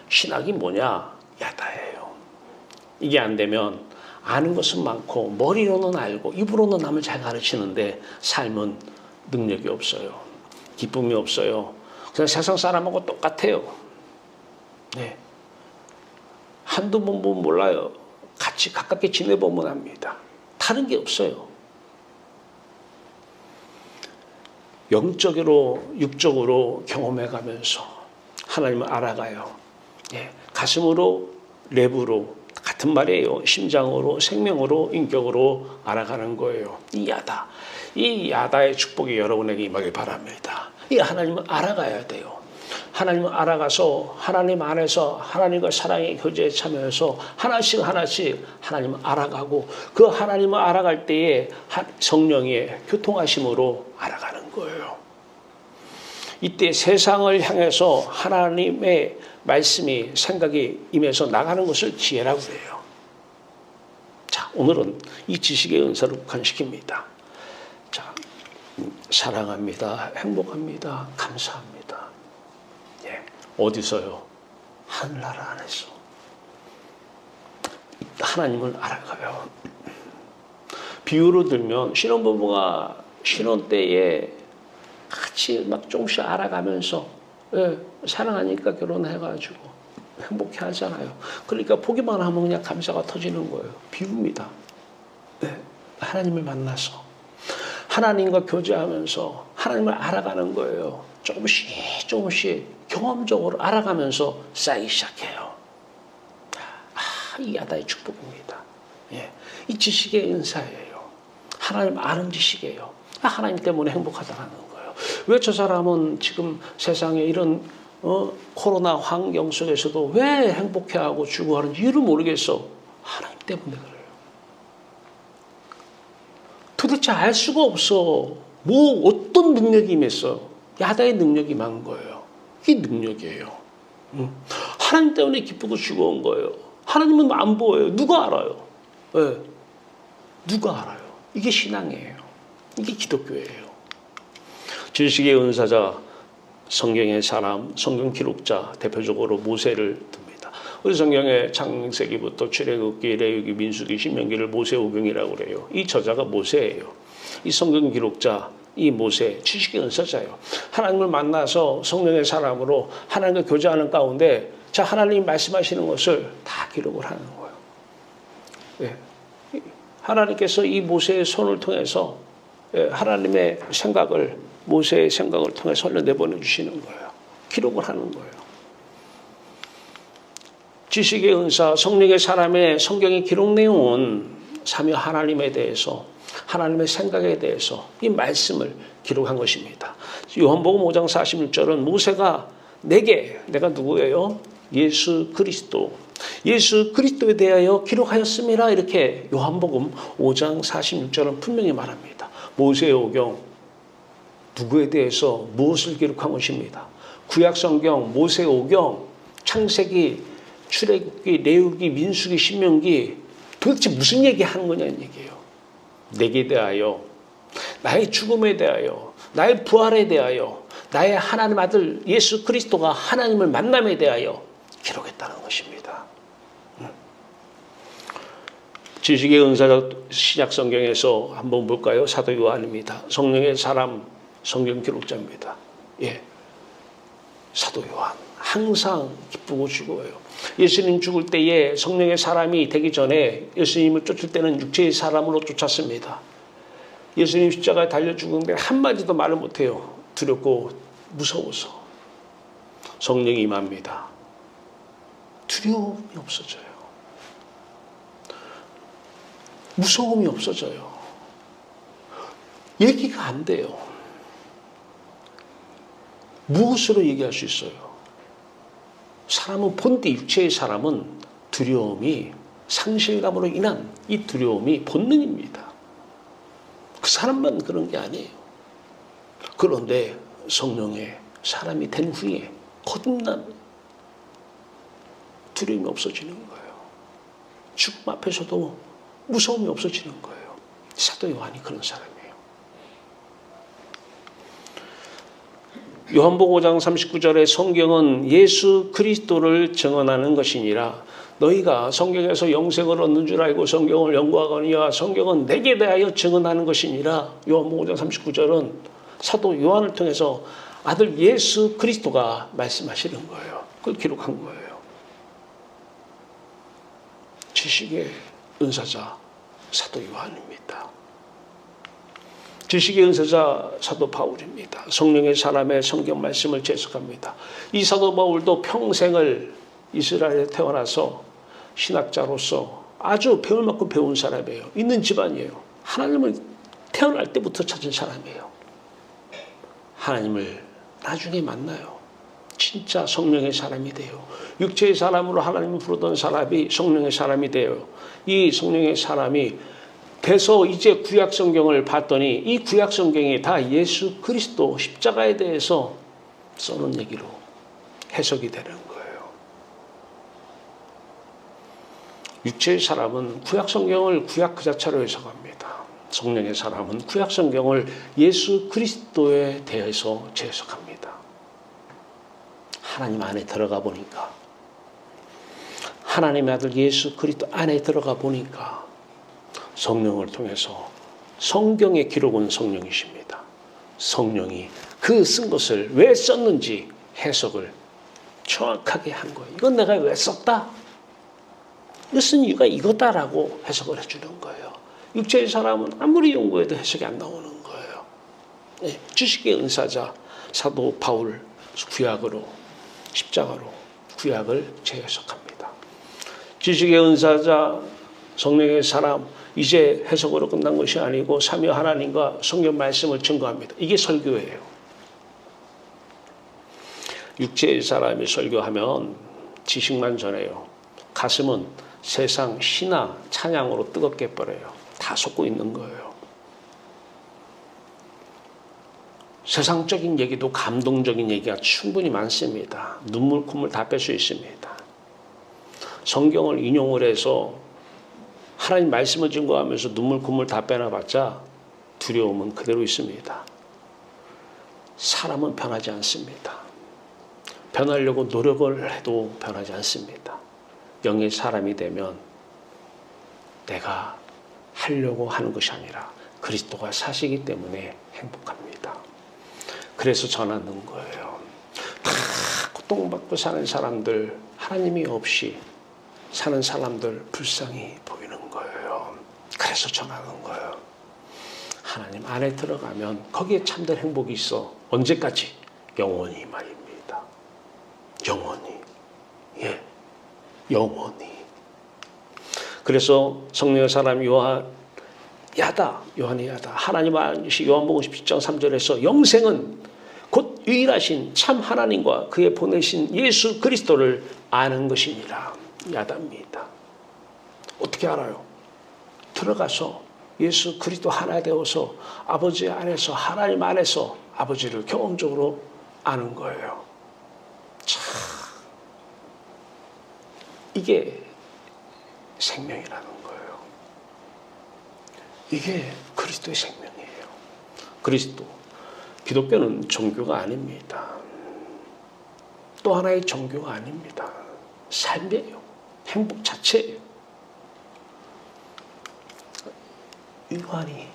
신학이 뭐냐? 야다예요. 이게 안 되면 아는 것은 많고 머리로는 알고 입으로는 남을 잘 가르치는데 삶은 능력이 없어요. 기쁨이 없어요. 그냥 세상 사람하고 똑같아요. 네. 한두 번 보면 몰라요. 같이 가깝게 지내보면 합니다. 다른 게 없어요. 영적으로 육적으로 경험해가면서 하나님을 알아가요. 예. 가슴으로, 랩으로, 같은 말이에요. 심장으로, 생명으로, 인격으로 알아가는 거예요. 이 야다. 이 야다의 축복이 여러분에게 임하길 바랍니다. 이 하나님을 알아가야 돼요. 하나님을 알아가서 하나님 안에서 하나님과 사랑의 교제에 참여해서 하나씩 하나님을 알아가고, 그 하나님을 알아갈 때에 성령의 교통하심으로 알아가는 거예요. 이때 세상을 향해서 하나님의 말씀이, 생각이 임해서 나가는 것을 지혜라고 해요. 자, 오늘은 이 지식의 은사를 국한시킵니다. 자, 사랑합니다. 행복합니다. 감사합니다. 예, 어디서요? 하늘나라 안에서 하나님을 알아가요. 비유로 들면 신혼부부가 신혼 때에 같이 막 조금씩 알아가면서, 예, 사랑하니까 결혼해가지고 행복해 하잖아요. 그러니까 보기만 하면 그냥 감사가 터지는 거예요. 비유입니다. 예, 하나님을 만나서 하나님과 교제하면서 하나님을 알아가는 거예요. 조금씩 경험적으로 알아가면서 쌓이기 시작해요. 이 야다의 축복입니다. 예, 이 지식의 은사예요. 하나님 아는 지식이에요. 하나님 때문에 행복하다는 거예요. 왜 저 사람은 지금 세상에 이런 코로나 환경 속에서도 왜 행복해하고 죽어가는지 이유를 모르겠어. 하나님 때문에 그래요. 도대체 알 수가 없어. 어떤 능력이 임했어. 야다의 능력이 임한 거예요. 이게 능력이에요. 하나님 때문에 기쁘고 즐거운 거예요. 하나님은 안 보여요. 누가 알아요? 네. 누가 알아요? 이게 신앙이에요. 이게 기독교예요. 지식의 은사자, 성경의 사람, 성경 기록자, 대표적으로 모세를 듭니다. 우리 성경의 창세기부터 출애굽기, 레위기, 민수기, 신명기를 모세오경이라고 그래요. 이 저자가 모세예요. 이 성경 기록자 이 모세 지식의 은사자예요. 하나님을 만나서 성령의 사람으로 하나님과 교제하는 가운데 자 하나님이 말씀하시는 것을 다 기록을 하는 거예요. 예. 하나님께서 이 모세의 손을 통해서 하나님의 생각을 모세의 생각을 통해서 흘려내보내 주시는 거예요. 기록을 하는 거예요. 지식의 은사, 성령의 사람의 성경의 기록 내용은 삼위 하나님에 대해서 하나님의 생각에 대해서 이 말씀을 기록한 것입니다. 요한복음 5장 46절은 모세가 내가 누구예요? 예수 그리스도. 예수 그리스도에 대하여 기록하였습니다. 이렇게 요한복음 5장 46절은 분명히 말합니다. 모세의 오경 누구에 대해서 무엇을 기록한 것입니다. 구약성경 모세의 오경 창세기 출애굽기 레위기 민수기 신명기 도대체 무슨 얘기하는 거냐는 얘기예요. 내게 대하여 나의 죽음에 대하여 나의 부활에 대하여 나의 하나님 아들 예수 그리스도가 하나님을 만남에 대하여 기록했다는 것입니다. 지식의 은사자 신약 성경에서 한번 볼까요? 사도 요한입니다. 성령의 사람 성경 기록자입니다. 예, 사도 요한 항상 기쁘고 즐거워요. 예수님 죽을 때에 성령의 사람이 되기 전에 예수님을 쫓을 때는 육체의 사람으로 쫓았습니다. 예수님 십자가에 달려 죽은데 한마디도 말을 못해요. 두렵고 무서워서. 성령이 임합니다. 두려움이 없어져요. 무서움이 없어져요. 얘기가 안 돼요. 무엇으로 얘기할 수 있어요? 사람은 본디 육체의 사람은 두려움이 상실감으로 인한 이 두려움이 본능입니다. 그 사람만 그런 게 아니에요. 그런데 성령의 사람이 된 후에 거듭난 두려움이 없어지는 거예요. 죽음 앞에서도 무서움이 없어지는 거예요. 사도 요한이 그런 사람이에요. 요한복음 5장 39절에 성경은 예수 그리스도를 증언하는 것이니라. 너희가 성경에서 영생을 얻는 줄 알고 성경을 연구하거니와 성경은 내게 대하여 증언하는 것이니라. 요한복음 5장 39절은 사도 요한을 통해서 아들 예수 그리스도가 말씀하시는 거예요. 그걸 기록한 거예요. 지식의 은사자 사도 요한입니다. 지식의 은사자 사도 바울입니다. 성령의 사람의 성경 말씀을 재석합니다. 이 사도 바울도 평생을 이스라엘에 태어나서 신학자로서 아주 배울 만큼 배운 사람이에요. 있는 집안이에요. 하나님을 태어날 때부터 찾은 사람이에요. 하나님을 나중에 만나요. 진짜 성령의 사람이 돼요. 육체의 사람으로 하나님을 부르던 사람이 성령의 사람이 돼요. 이 성령의 사람이 돼서 이제 구약 성경을 봤더니 이 구약 성경이 다 예수 그리스도 십자가에 대해서 써놓은 얘기로 해석이 되는 거예요. 육체의 사람은 구약 성경을 구약 그 자체로 해석합니다. 성령의 사람은 구약 성경을 예수 그리스도에 대해서 재해석합니다. 하나님 안에 들어가 보니까 하나님의 아들 예수 그리스도 안에 들어가 보니까 성령을 통해서 성경의 기록은 성령이십니다. 성령이 그 쓴 것을 왜 썼는지 해석을 정확하게 한 거예요. 이건 내가 왜 썼다? 이거 쓴 이유가 이거다라고 해석을 해주는 거예요. 육체의 사람은 아무리 연구해도 해석이 안 나오는 거예요. 네, 지식의 은사자 사도 바울 구약으로 십자가로 구약을 재해석합니다. 지식의 은사자 성령의 사람 이제 해석으로 끝난 것이 아니고 삼위 하나님과 성경 말씀을 증거합니다. 이게 설교예요. 육체의 사람이 설교하면 지식만 전해요. 가슴은 세상 신화 찬양으로 뜨겁게 버려요. 다 속고 있는 거예요. 세상적인 얘기도 감동적인 얘기가 충분히 많습니다. 눈물 콧물 다 뺄 수 있습니다. 성경을 인용을 해서 하나님 말씀을 증거하면서 눈물 콧물 다 빼놔봤자 두려움은 그대로 있습니다. 사람은 변하지 않습니다. 변하려고 노력을 해도 변하지 않습니다. 영의 사람이 되면 내가 하려고 하는 것이 아니라 그리스도가 사시기 때문에 행복합니다. 그래서 전하는 거예요. 다 고통받고 사는 사람들, 하나님이 없이 사는 사람들 불쌍히 보이는 거예요. 그래서 전하는 거예요. 하나님 안에 들어가면 거기에 참된 행복이 있어. 언제까지? 영원히 말입니다. 영원히. 예, 영원히. 그래서 성령의 사람 요한의 야다. 하나님 아는 것이 요한복음 17장 3절에서 영생은 곧 유일하신 참 하나님과 그의 보내신 예수 그리스도를 아는 것이니라. 야다입니다. 어떻게 알아요? 들어가서 예수 그리스도 하나 되어서 아버지 안에서, 하나님 안에서 아버지를 경험적으로 아는 거예요. 참, 이게 생명이라는 거예요. 이게 그리스도의 생명이에요. 그리스도. 기독교는 종교가 아닙니다. 또 하나의 종교가 아닙니다. 삶이에요. 행복 자체예요. 요한이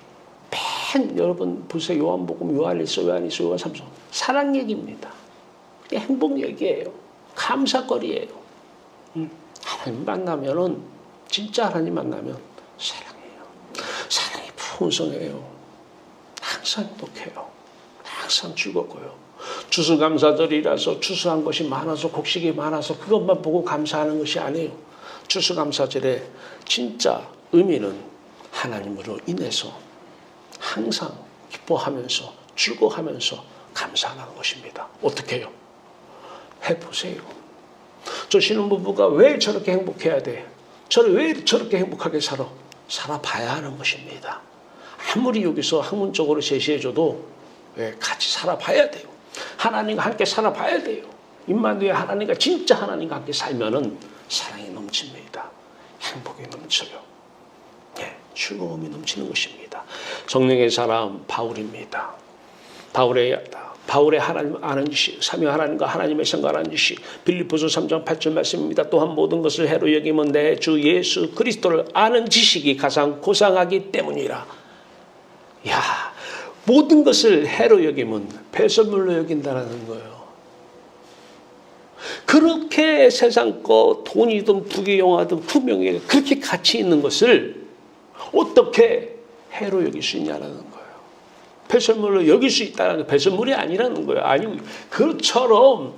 여러분 보세요. 요한복음, 요한일서, 요한삼서 사랑 얘기입니다. 행복 얘기예요. 감사거리예요. 하나님 만나면은 진짜 하나님 만나면 사랑해요. 사랑이 풍성해요. 항상 행복해요. 항상 즐겁고요. 추수감사절이라서 추수한 것이 많아서 곡식이 많아서 그것만 보고 감사하는 것이 아니에요. 추수감사절의 진짜 의미는 하나님으로 인해서 항상 기뻐하면서 즐거워하면서 감사하는 것입니다. 어떻게 해요? 해보세요. 저 신혼부부가 왜 저렇게 행복해야 돼? 저를 왜 저렇게 행복하게 살아봐야 하는 것입니다. 아무리 여기서 학문적으로 제시해줘도 같이 살아봐야 돼요. 하나님과 함께 살아봐야 돼요. 임마누엘 하나님과 진짜 하나님과 함께 살면은 사랑이 넘칩니다. 행복이 넘쳐요. 즐거움이 넘치는 것입니다. 성령의 사람 바울입니다. 바울의 하나님 아는 지식, 삼위 하나님과 하나님의 생각하는 지식, 빌립보서 3장 8절 말씀입니다. 또한 모든 것을 해로 여기면 내 주 예수 그리스도를 아는 지식이 가장 고상하기 때문이라. 야, 모든 것을 해로 여기면 배설물로 여긴다는 거예요. 그렇게 세상 거 돈이든 부귀영화든 구명에 그렇게 가치 있는 것을 어떻게 해로 여길 수 있냐라는 거예요. 배설물로 여길 수 있다는 게 배설물이 아니라는 거예요. 아니, 그처럼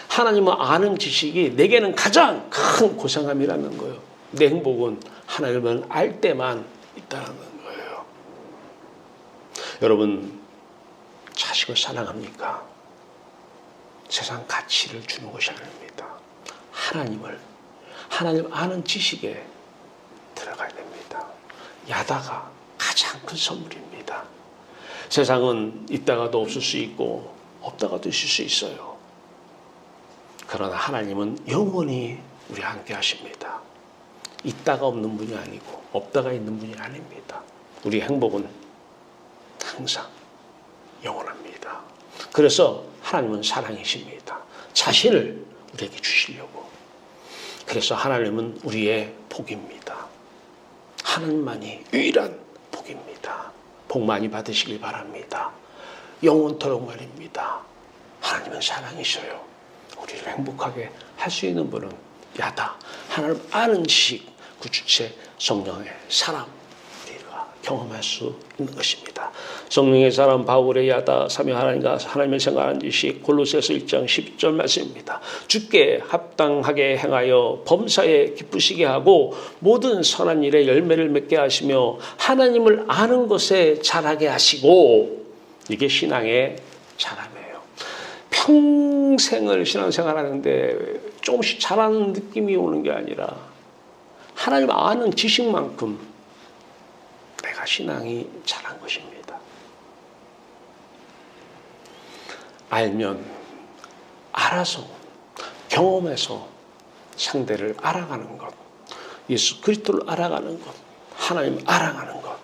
하나님을 아는 지식이 내게는 가장 큰 고상함이라는 거예요. 내 행복은 하나님을 알 때만 있다는 거예요. 여러분, 자식을 사랑합니까? 세상 가치를 주는 것이 아닙니다. 하나님 아는 지식에 들어가야 됩니다. 야다가 가장 큰 선물입니다. 세상은 있다가도 없을 수 있고 없다가도 있을 수 있어요. 그러나 하나님은 영원히 우리와 함께 하십니다. 있다가 없는 분이 아니고 없다가 있는 분이 아닙니다. 우리 행복은 항상 영원합니다. 그래서 하나님은 사랑이십니다. 자신을 우리에게 주시려고. 그래서 하나님은 우리의 복입니다. 하나님만이 유일한 복입니다. 복 많이 받으시길 바랍니다. 영원토록 말입니다. 하나님은 사랑이셔요. 우리를 행복하게 할 수 있는 분은 야다. 하나님 아는 지식, 그 주체 성령의 사랑, 우리가 경험할 수 있는 것입니다. 성령의 사람 바울의 야다, 삼위 하나님과 하나님을 생각하는 지식, 골로새서 1장 10절 말씀입니다. 주께 합당하게 행하여 범사에 기쁘시게 하고 모든 선한 일에 열매를 맺게 하시며 하나님을 아는 것에 자라게 하시고, 이게 신앙의 자람이에요. 평생을 신앙생활하는데 조금씩 자라는 느낌이 오는 게 아니라 하나님 아는 지식만큼 내가 신앙이 자란 것입니다. 알면 알아서 경험해서 상대를 알아가는 것, 예수 그리스도를 알아가는 것, 하나님 알아가는 것,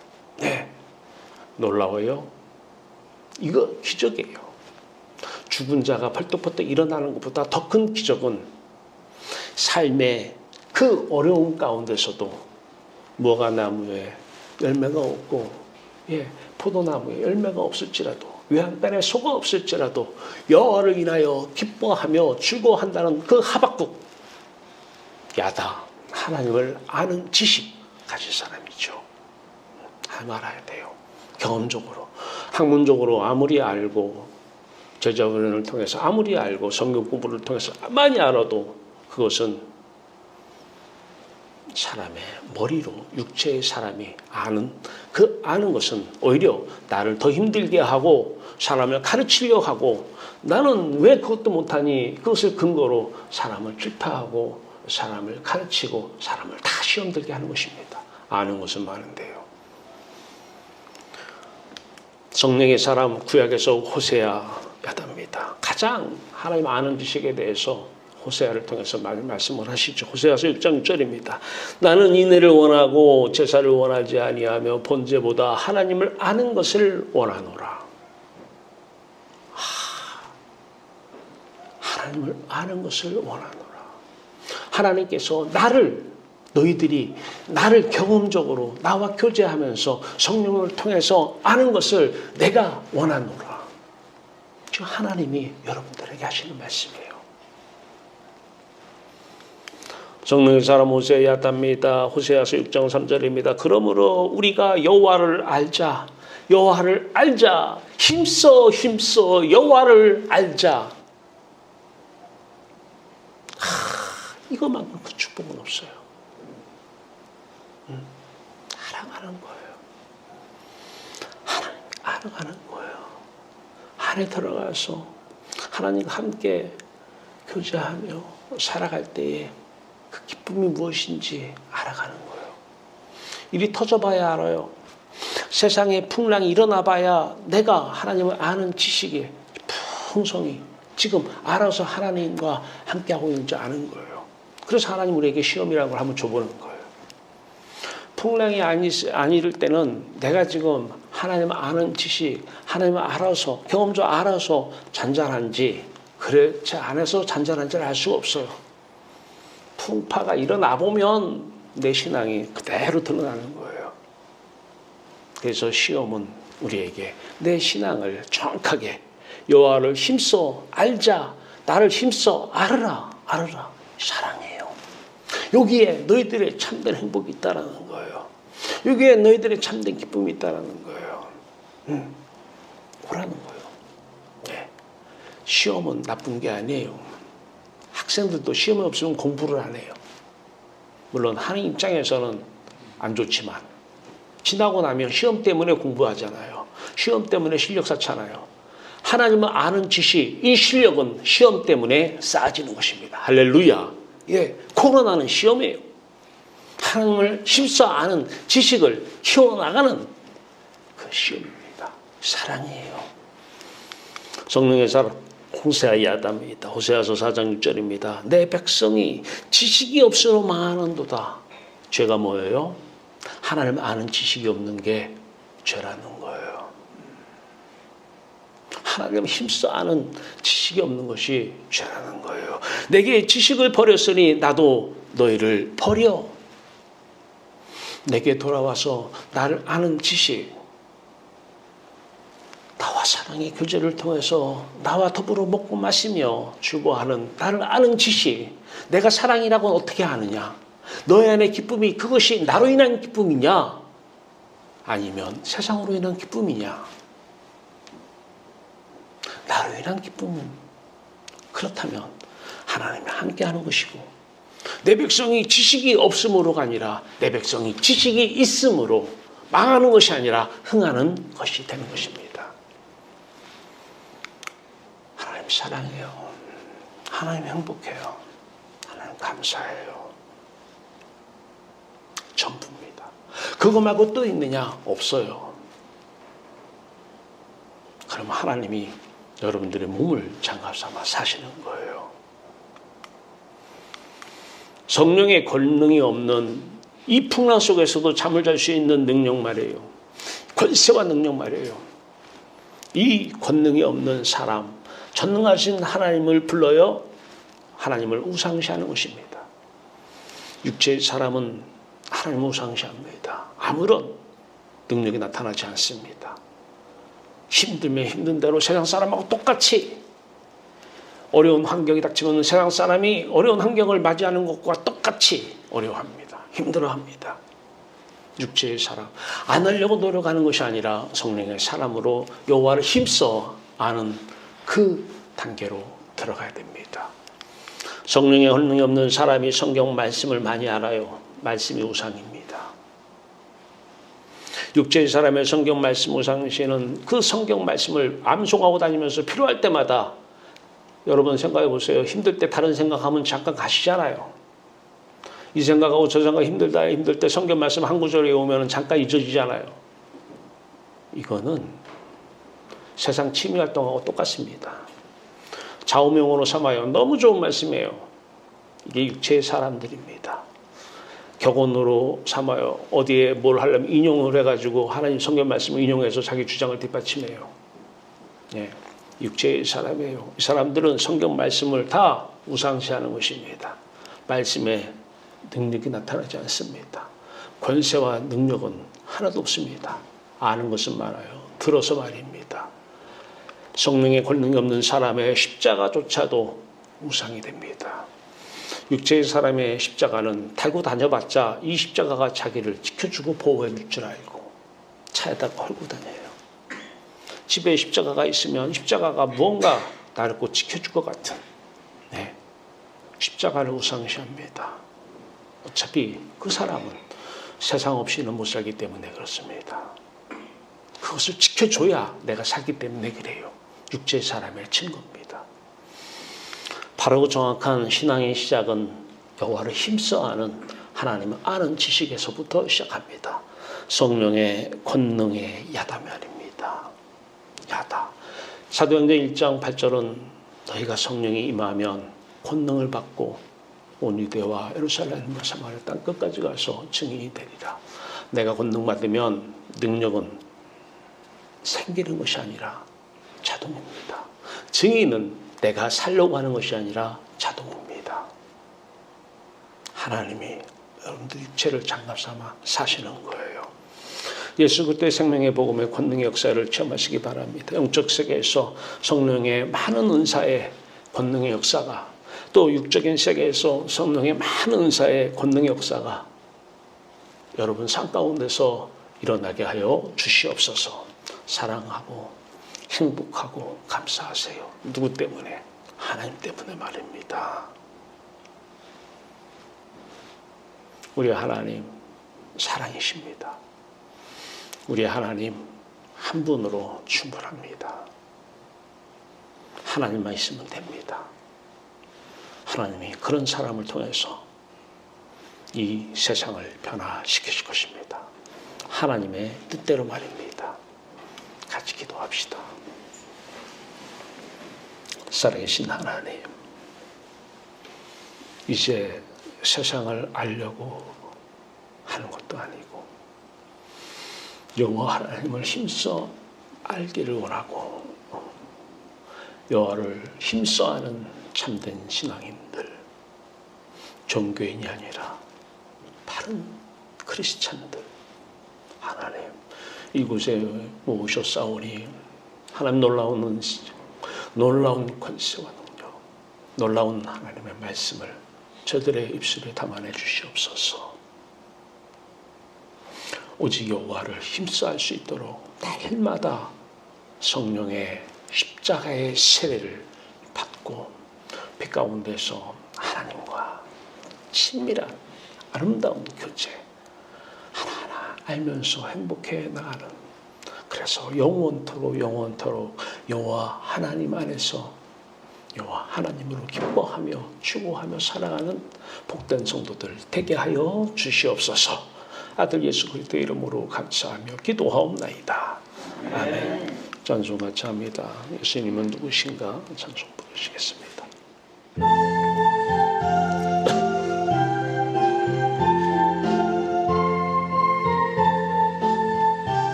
놀라워요. 이거 기적이에요. 죽은 자가 펄떡펄떡 일어나는 것보다 더 큰 기적은 삶의 그 어려움 가운데서도 무화과 나무에 열매가 없고 포도나무에 열매가 없을지라도 외양간에 소가 없을지라도 여호와를 인하여 기뻐하며 즐거워한다는 그 하박국, 야다, 하나님을 아는 지식 가진 사람이죠. 알아야 돼요. 경험적으로, 학문적으로 아무리 알고, 제자훈련을 통해서 아무리 알고, 성경 공부를 통해서 많이 알아도 그것은 사람의 머리로, 육체의 사람이 아는, 그 아는 것은 오히려 나를 더 힘들게 하고 사람을 가르치려고 하고, 나는 왜 그것도 못하니, 그것을 근거로 사람을 질타하고 사람을 가르치고 사람을 다 시험 들게 하는 것입니다. 아는 것은 많은데요. 성령의 사람, 구약에서 호세아야답니다. 가장 하나님 아는 지식에 대해서 호세아를 통해서 말씀을 하시죠. 호세아서 6장 6절입니다. 나는 인애를 원하고 제사를 원하지 아니하며 번제보다 하나님을 아는 것을 원하노라. 하나님을 아는 것을 원하노라. 하나님께서 너희들이 나를 경험적으로 나와 교제하면서 성령을 통해서 아는 것을 내가 원하노라. 지금 하나님이 여러분들에게 하시는 말씀이에요. 성령의 사람 호세아답니다. 호세아서 6장 3절입니다. 그러므로 우리가 여호와를 알자. 여호와를 알자. 힘써 여호와를 알자. 이것만큼 그 축복은 없어요. 알아가는 거예요. 하나님 알아가는 거예요. 안에 들어가서 하나님과 함께 교제하며 살아갈 때에 그 기쁨이 무엇인지 알아가는 거예요. 일이 터져봐야 알아요. 세상에 풍랑이 일어나봐야 내가 하나님을 아는 지식의 풍성이 지금 알아서 하나님과 함께하고 있는지 아는 거예요. 그래서 하나님 우리에게 시험이라는 걸 한번 줘보는 거예요. 풍랑이 아닐 때는 내가 지금 하나님을 아는 지식, 하나님을 알아서, 경험적으로 알아서 잔잔한지, 그렇지 않아서 잔잔한지를 알 수가 없어요. 풍파가 일어나 보면 내 신앙이 그대로 드러나는 거예요. 그래서 시험은 우리에게 내 신앙을 정확하게 여호와를 힘써 알자, 나를 힘써 알으라. 사랑해요. 여기에 너희들의 참된 행복이 있다라는 거예요. 여기에 너희들의 참된 기쁨이 있다라는 거예요. 오라는 거예요. 네. 시험은 나쁜 게 아니에요. 학생들도 시험이 없으면 공부를 안 해요. 물론 하나님 입장에서는 안 좋지만 지나고 나면 시험 때문에 공부하잖아요. 시험 때문에 실력 쌓잖아요. 하나님을 아는 지식, 이 실력은 시험 때문에 쌓아지는 것입니다. 할렐루야. 예, 코로나는 시험이에요. 하나님을 힘써 아는 지식을 키워나가는 그 시험입니다. 사랑이에요. 성령의 사람 호세아야답니다. 호세아서 4장 6절입니다. 내 백성이 지식이 없으로 망하는도다. 죄가 뭐예요? 하나님을 아는 지식이 없는 게 죄라는 거예요. 하나님을 힘써 아는 지식이 없는 것이 죄라는 거예요. 내게 지식을 버렸으니 나도 너희를 버려. 내게 돌아와서 나를 아는 지식, 나와 사랑의 교제를 통해서 나와 더불어 먹고 마시며 즐거워하는 나를 아는 지식, 내가 사랑이라고는 어떻게 아느냐? 너희 안의 기쁨이 그것이 나로 인한 기쁨이냐? 아니면 세상으로 인한 기쁨이냐? 나로 인한 기쁨은 그렇다면 하나님이 함께하는 것이고, 내 백성이 지식이 없음으로가 아니라 내 백성이 지식이 있음으로 망하는 것이 아니라 흥하는 것이 되는 것입니다. 하나님 사랑해요. 하나님 행복해요. 하나님 감사해요. 전부입니다. 그거 말고 또 있느냐? 없어요. 그럼 하나님이 여러분들의 몸을 장갑 삼아 사시는 거예요. 성령의 권능이 없는 이 풍랑 속에서도 잠을 잘 수 있는 능력 말이에요. 권세와 능력 말이에요. 이 권능이 없는 사람, 전능하신 하나님을 불러요. 하나님을 우상시하는 것입니다. 육체의 사람은 하나님을 우상시합니다. 아무런 능력이 나타나지 않습니다. 힘들면 힘든 대로 세상 사람하고 똑같이 어려운 환경이 닥치면 세상 사람이 어려운 환경을 맞이하는 것과 똑같이 어려워합니다. 힘들어합니다. 육체의 사람, 안 하려고 노력하는 것이 아니라 성령의 사람으로 여호와를 힘써 아는 그 단계로 들어가야 됩니다. 성령의 권능이 없는 사람이 성경 말씀을 많이 알아요. 말씀이 우상입니다. 육체의 사람의 성경 말씀 우상시에는 그 성경 말씀을 암송하고 다니면서 필요할 때마다 여러분 생각해 보세요. 힘들 때 다른 생각하면 잠깐 가시잖아요. 이 생각하고 저 생각 힘들다 힘들 때 성경 말씀 한 구절에 오면 잠깐 잊어지잖아요. 이거는 세상 취미 활동하고 똑같습니다. 좌우명으로 삼아요. 너무 좋은 말씀이에요. 이게 육체의 사람들입니다. 격언으로 삼아요. 어디에 뭘 하려면 인용을 해가지고 하나님 성경 말씀을 인용해서 자기 주장을 뒷받침해요. 예, 육체의 사람이에요. 이 사람들은 성경 말씀을 다 우상시하는 것입니다. 말씀에 능력이 나타나지 않습니다. 권세와 능력은 하나도 없습니다. 아는 것은 많아요. 들어서 말입니다. 성령의 권능이 없는 사람의 십자가조차도 우상이 됩니다. 육체의 사람의 십자가는 달고 다녀봤자 이 십자가가 자기를 지켜주고 보호해 줄 줄 알고 차에다 걸고 다녀요. 집에 십자가가 있으면 십자가가 무언가 나를 꼭 지켜줄 것 같은 십자가를 우상시합니다. 어차피 그 사람은 세상 없이는 못 살기 때문에 그렇습니다. 그것을 지켜줘야 내가 살기 때문에 그래요. 육체의 사람의 증거입니다. 바로 정확한 신앙의 시작은 여호와를 힘써 아는 하나님을 아는 지식에서부터 시작합니다. 성령의 권능의 야다면입니다. 야다. 사도행전 1장 8절은 너희가 성령이 임하면 권능을 받고 온 유대와 예루살렘과 사마리아 땅 끝까지 가서 증인이 되리라. 내가 권능 받으면 능력은 생기는 것이 아니라 자동입니다. 증인은 내가 살려고 하는 것이 아니라 자동입니다. 하나님이 여러분들 육체를 장갑 삼아 사시는 거예요. 예수 그리스도의 생명의 복음의 권능의 역사를 체험하시기 바랍니다. 영적 세계에서 성령의 많은 은사의 권능의 역사가 또 육적인 세계에서 성령의 많은 은사의 권능의 역사가 여러분 삶 가운데서 일어나게 하여 주시옵소서. 사랑하고 행복하고 감사하세요. 누구 때문에? 하나님 때문에 말입니다. 우리 하나님 사랑이십니다. 우리 하나님 한 분으로 충분합니다. 하나님만 있으면 됩니다. 하나님이 그런 사람을 통해서 이 세상을 변화시키실 것입니다. 하나님의 뜻대로 말입니다. 같이 기도합시다. 살아계신 하나님, 이제 세상을 알려고 하는 것도 아니고 여호와 하나님을 힘써 알기를 원하고 여호와를 힘써 아는 참된 신앙인들, 종교인이 아니라 바른 크리스찬들, 하나님 이곳에 모으셨사오니 하나님 놀라운 권세와 능력, 놀라운 하나님의 말씀을 저들의 입술에 담아내 주시옵소서. 오직 여호와를 힘써 할 수 있도록 날마다 성령의 십자가의 세례를 받고 빛 가운데서 하나님과 친밀한 아름다운 교제 하나하나 알면서 행복해 나가는, 그래서 영원토록 여호와 하나님 안에서 여호와 하나님으로 기뻐하며 추구하며 살아가는 복된 성도들 되게 하여 주시옵소서. 아들 예수 그리스도의 이름으로 감사하며 기도하옵나이다. 아멘. 찬송 같이 합니다. 예수님은 누구신가? 찬송 부르시겠습니다.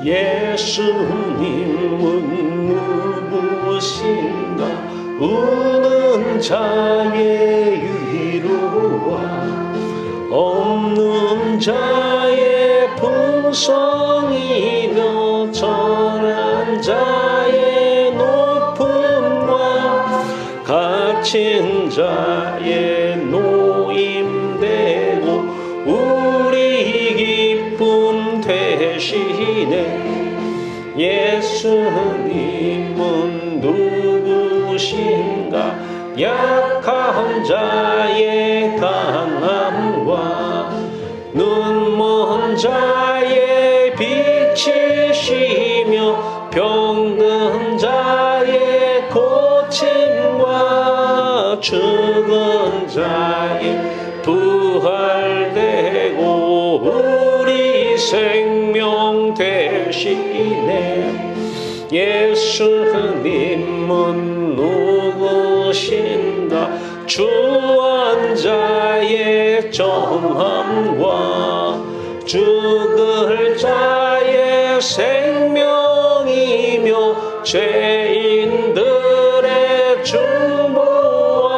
예수님은 누구신가? 우는 자의 위로와 없는 자의 부 조성이며 전한 자의 높음과 갇힌 자의 노임되고 우리 기쁨 되시네. 예수님은 누구신가? 약한 자의 강함과 눈먼 자의 빛이시며 병든 자의 고침과 죽은 자의 부활되고 우리 생명 되시네. 예수님은 누구신가? 주한 자의 정함과 죽을 자의 생명이며 죄인들의 중보와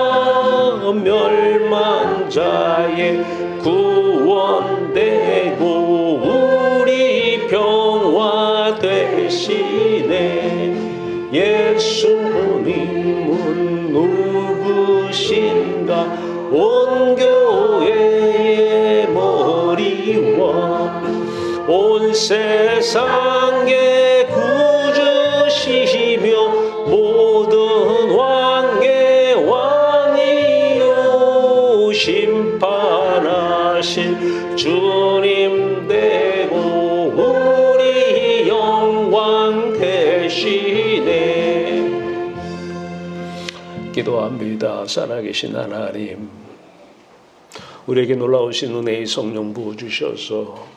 멸망 자의 구원되고 우리 평화 되시네. 예수님은 누구신가? 온 교회의 머리와 온 세상의 구주시며 모든 왕의 왕이요 심판하신 주님 되고 우리 영광 되시네. 기도합니다. 살아계신 하나님, 우리에게 놀라우신 은혜의 성령 부어주셔서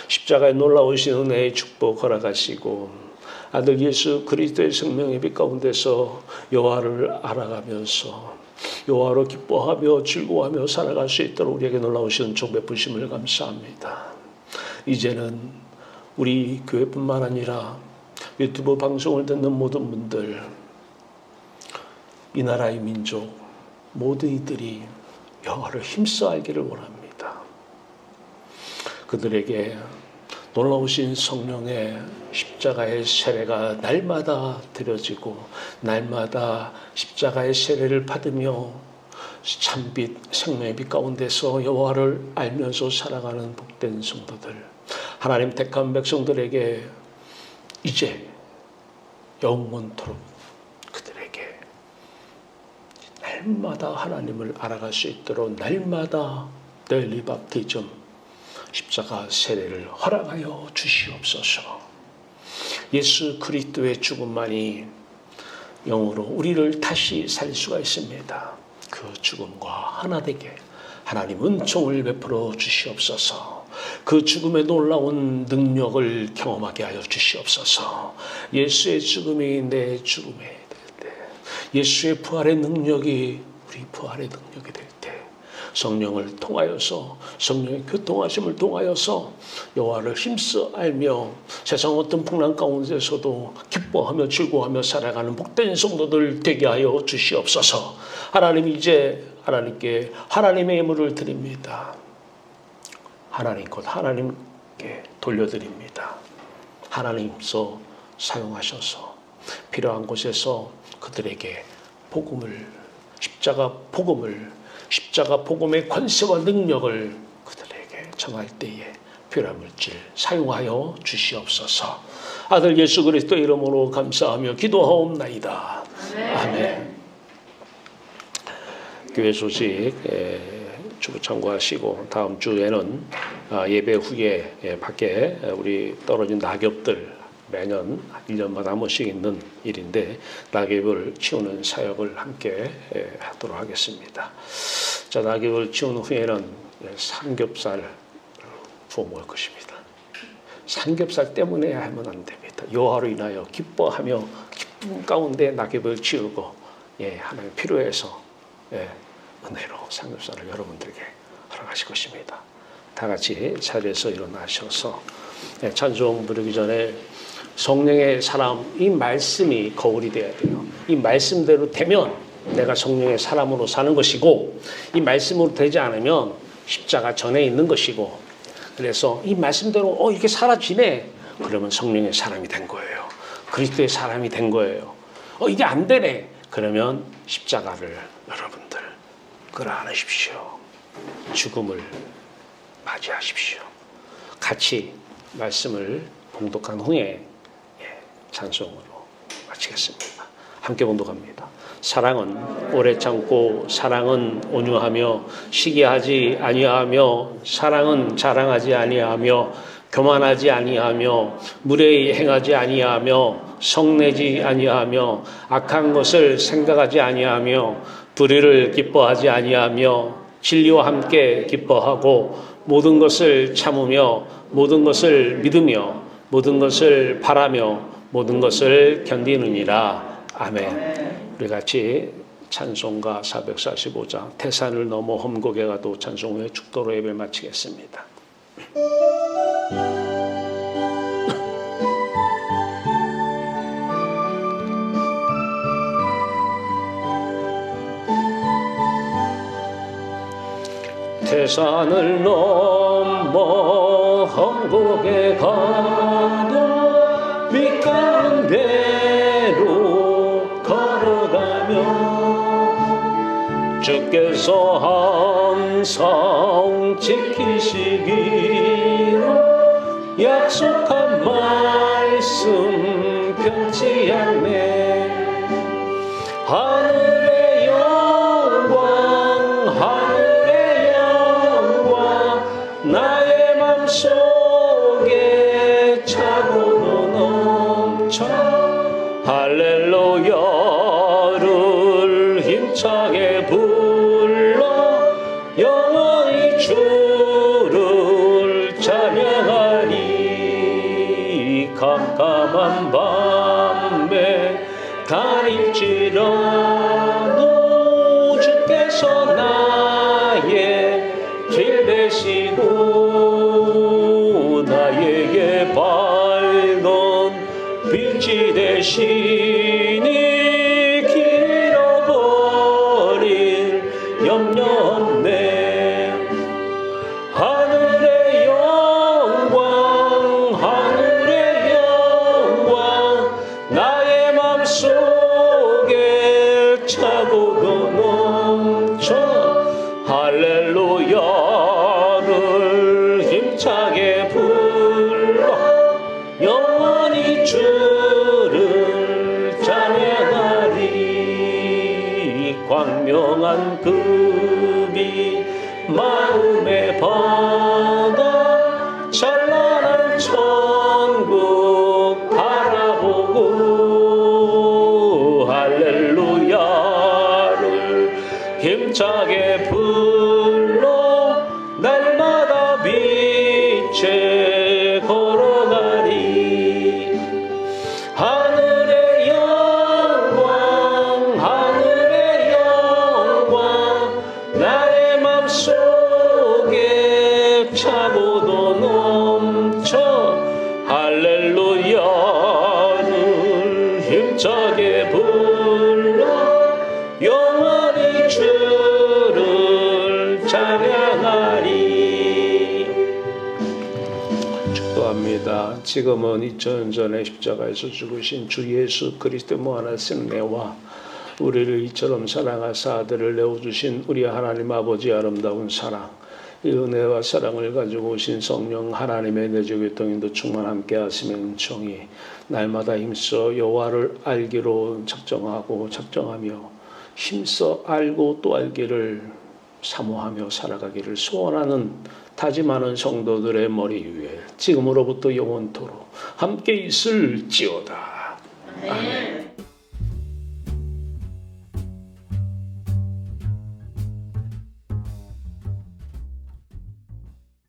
십자가에 놀라우신 은혜의 축복 허락하시고 아들 예수 그리스도의 생명의 빛 가운데서 여호와를 알아가면서 여호와로 기뻐하며 즐거워하며 살아갈 수 있도록 우리에게 놀라우신 은총 베푸심을 감사합니다. 이제는 우리 교회뿐만 아니라 유튜브 방송을 듣는 모든 분들, 이 나라의 민족 모든 이들이 여호와를 힘써 알기를 원합니다. 그들에게 놀라우신 성령의 십자가의 세례가 날마다 드려지고 날마다 십자가의 세례를 받으며 참빛 생명의 빛 가운데서 여호와를 알면서 살아가는 복된 성도들, 하나님 택한 백성들에게 이제 영원토록 날마다 하나님을 알아갈 수 있도록 날마다 데일리 밥티즘 십자가 세례를 허락하여 주시옵소서. 예수 그리스도의 죽음만이 영으로 우리를 다시 살 수가 있습니다. 그 죽음과 하나 되게 하나님 은총을 베풀어 주시옵소서. 그 죽음의 놀라운 능력을 경험하게 하여 주시옵소서. 예수의 죽음이 내 죽음에 예수의 부활의 능력이 우리 부활의 능력이 될 때 성령을 통하여서 성령의 교통하심을 통하여서 여호와를 힘써 알며 세상 어떤 풍랑 가운데서도 기뻐하며 즐거워하며 살아가는 복된 성도들 되게 하여 주시옵소서. 하나님, 이제 하나님께 하나님의 예물을 드립니다. 하나님 곧 하나님께 돌려드립니다. 하나님께서 사용하셔서 필요한 곳에서 그들에게 복음을, 십자가 복음의 권세와 능력을 그들에게 전할 때에 필요한 물질 사용하여 주시옵소서. 아들 예수 그리스도 이름으로 감사하며 기도하옵나이다. 아멘. 교회 소식 주부 참고하시고 다음 주에는 예배 후에 밖에 우리 떨어진 낙엽들 매년 1년마다 한 번씩 있는 일인데 낙엽을 치우는 사역을 함께 하도록 하겠습니다. 자, 낙엽을 치운 후에는 삼겹살 구워 먹을 것입니다. 삼겹살 때문에 하면 안 됩니다. 여호와로 인하여 기뻐하며 기쁨 가운데 낙엽을 치우고 하나님 필요해서 은혜로 삼겹살을 여러분들에게 허락하실 것입니다. 다 같이 자리에서 일어나셔서 찬송 부르기 전에 성령의 사람, 이 말씀이 거울이 돼야 돼요. 이 말씀대로 되면 내가 성령의 사람으로 사는 것이고, 이 말씀으로 되지 않으면 십자가 전에 있는 것이고, 그래서 이 말씀대로 이렇게 사라지네. 그러면 성령의 사람이 된 거예요. 그리스도의 사람이 된 거예요. 이게 안 되네. 그러면 십자가를 여러분들 끌어안으십시오. 죽음을 맞이하십시오. 같이 말씀을 봉독한 후에 찬송으로 마치겠습니다. 함께 봉독합니다. 사랑은 오래 참고 사랑은 온유하며 시기하지 아니하며 사랑은 자랑하지 아니하며 교만하지 아니하며 무례히 행하지 아니하며 성내지 아니하며 악한 것을 생각하지 아니하며 불의를 기뻐하지 아니하며 진리와 함께 기뻐하고 모든 것을 참으며 모든 것을 믿으며 모든 것을 바라며 모든 것을 견디느니라. 아멘. 우리 같이 찬송가 445장 태산을 넘어 험곡에 가도 찬송 후에 축도로 예배를 마치겠습니다. 태산을 넘어 험곡에 가도 밑가운데로 걸어가며 주께서 항상 지키시기로 약속한 말씀 변치 않네. 하늘의 영광 하늘의 영광 나의 맘속에 차고도 넘쳐 할렐루야를 힘차게 불러 영원히 주를 찬양하리. 캄캄한 밤에 다닐지라도 주께서 나의 길 되시고 나에게 밝은 빛이 되시니 길 잃어버릴 염려 없네. 하늘의 영광 하늘의 영광 나의 맘속에 차고도 넘쳐 할렐루야를 힘차게 불러 영원히 주를 찬양하리. 광명한 급이 마음의 바다 찬란한 천국 바라보고 할렐루야를 힘차게 불러 날마다 빛에 걸어가리. 하늘의 영광 하늘의 영광 나의 맘속에 차고도 넘쳐 할렐루야를 힘차게 불러 영원히 주를 찬양하리. 축도합니다. 지금은 2000년 전에 십자가에서 죽으신 주 예수 그리스도 무한하신 은혜와 우리를 이처럼 사랑하사 아들을 내어주신 우리 하나님 아버지 아름다운 사랑, 이 은혜와 사랑을 가지고 오신 성령 하나님의 내주교통인도 충만 함께 하시면 은총이 날마다 힘써 여호와를 알기로 작정하며 힘써 알고 또 알기를 사모하며 살아가기를 소원하는 다짐하는 성도들의 머리 위에 지금으로부터 영원토록 함께 있을지어다. 아멘.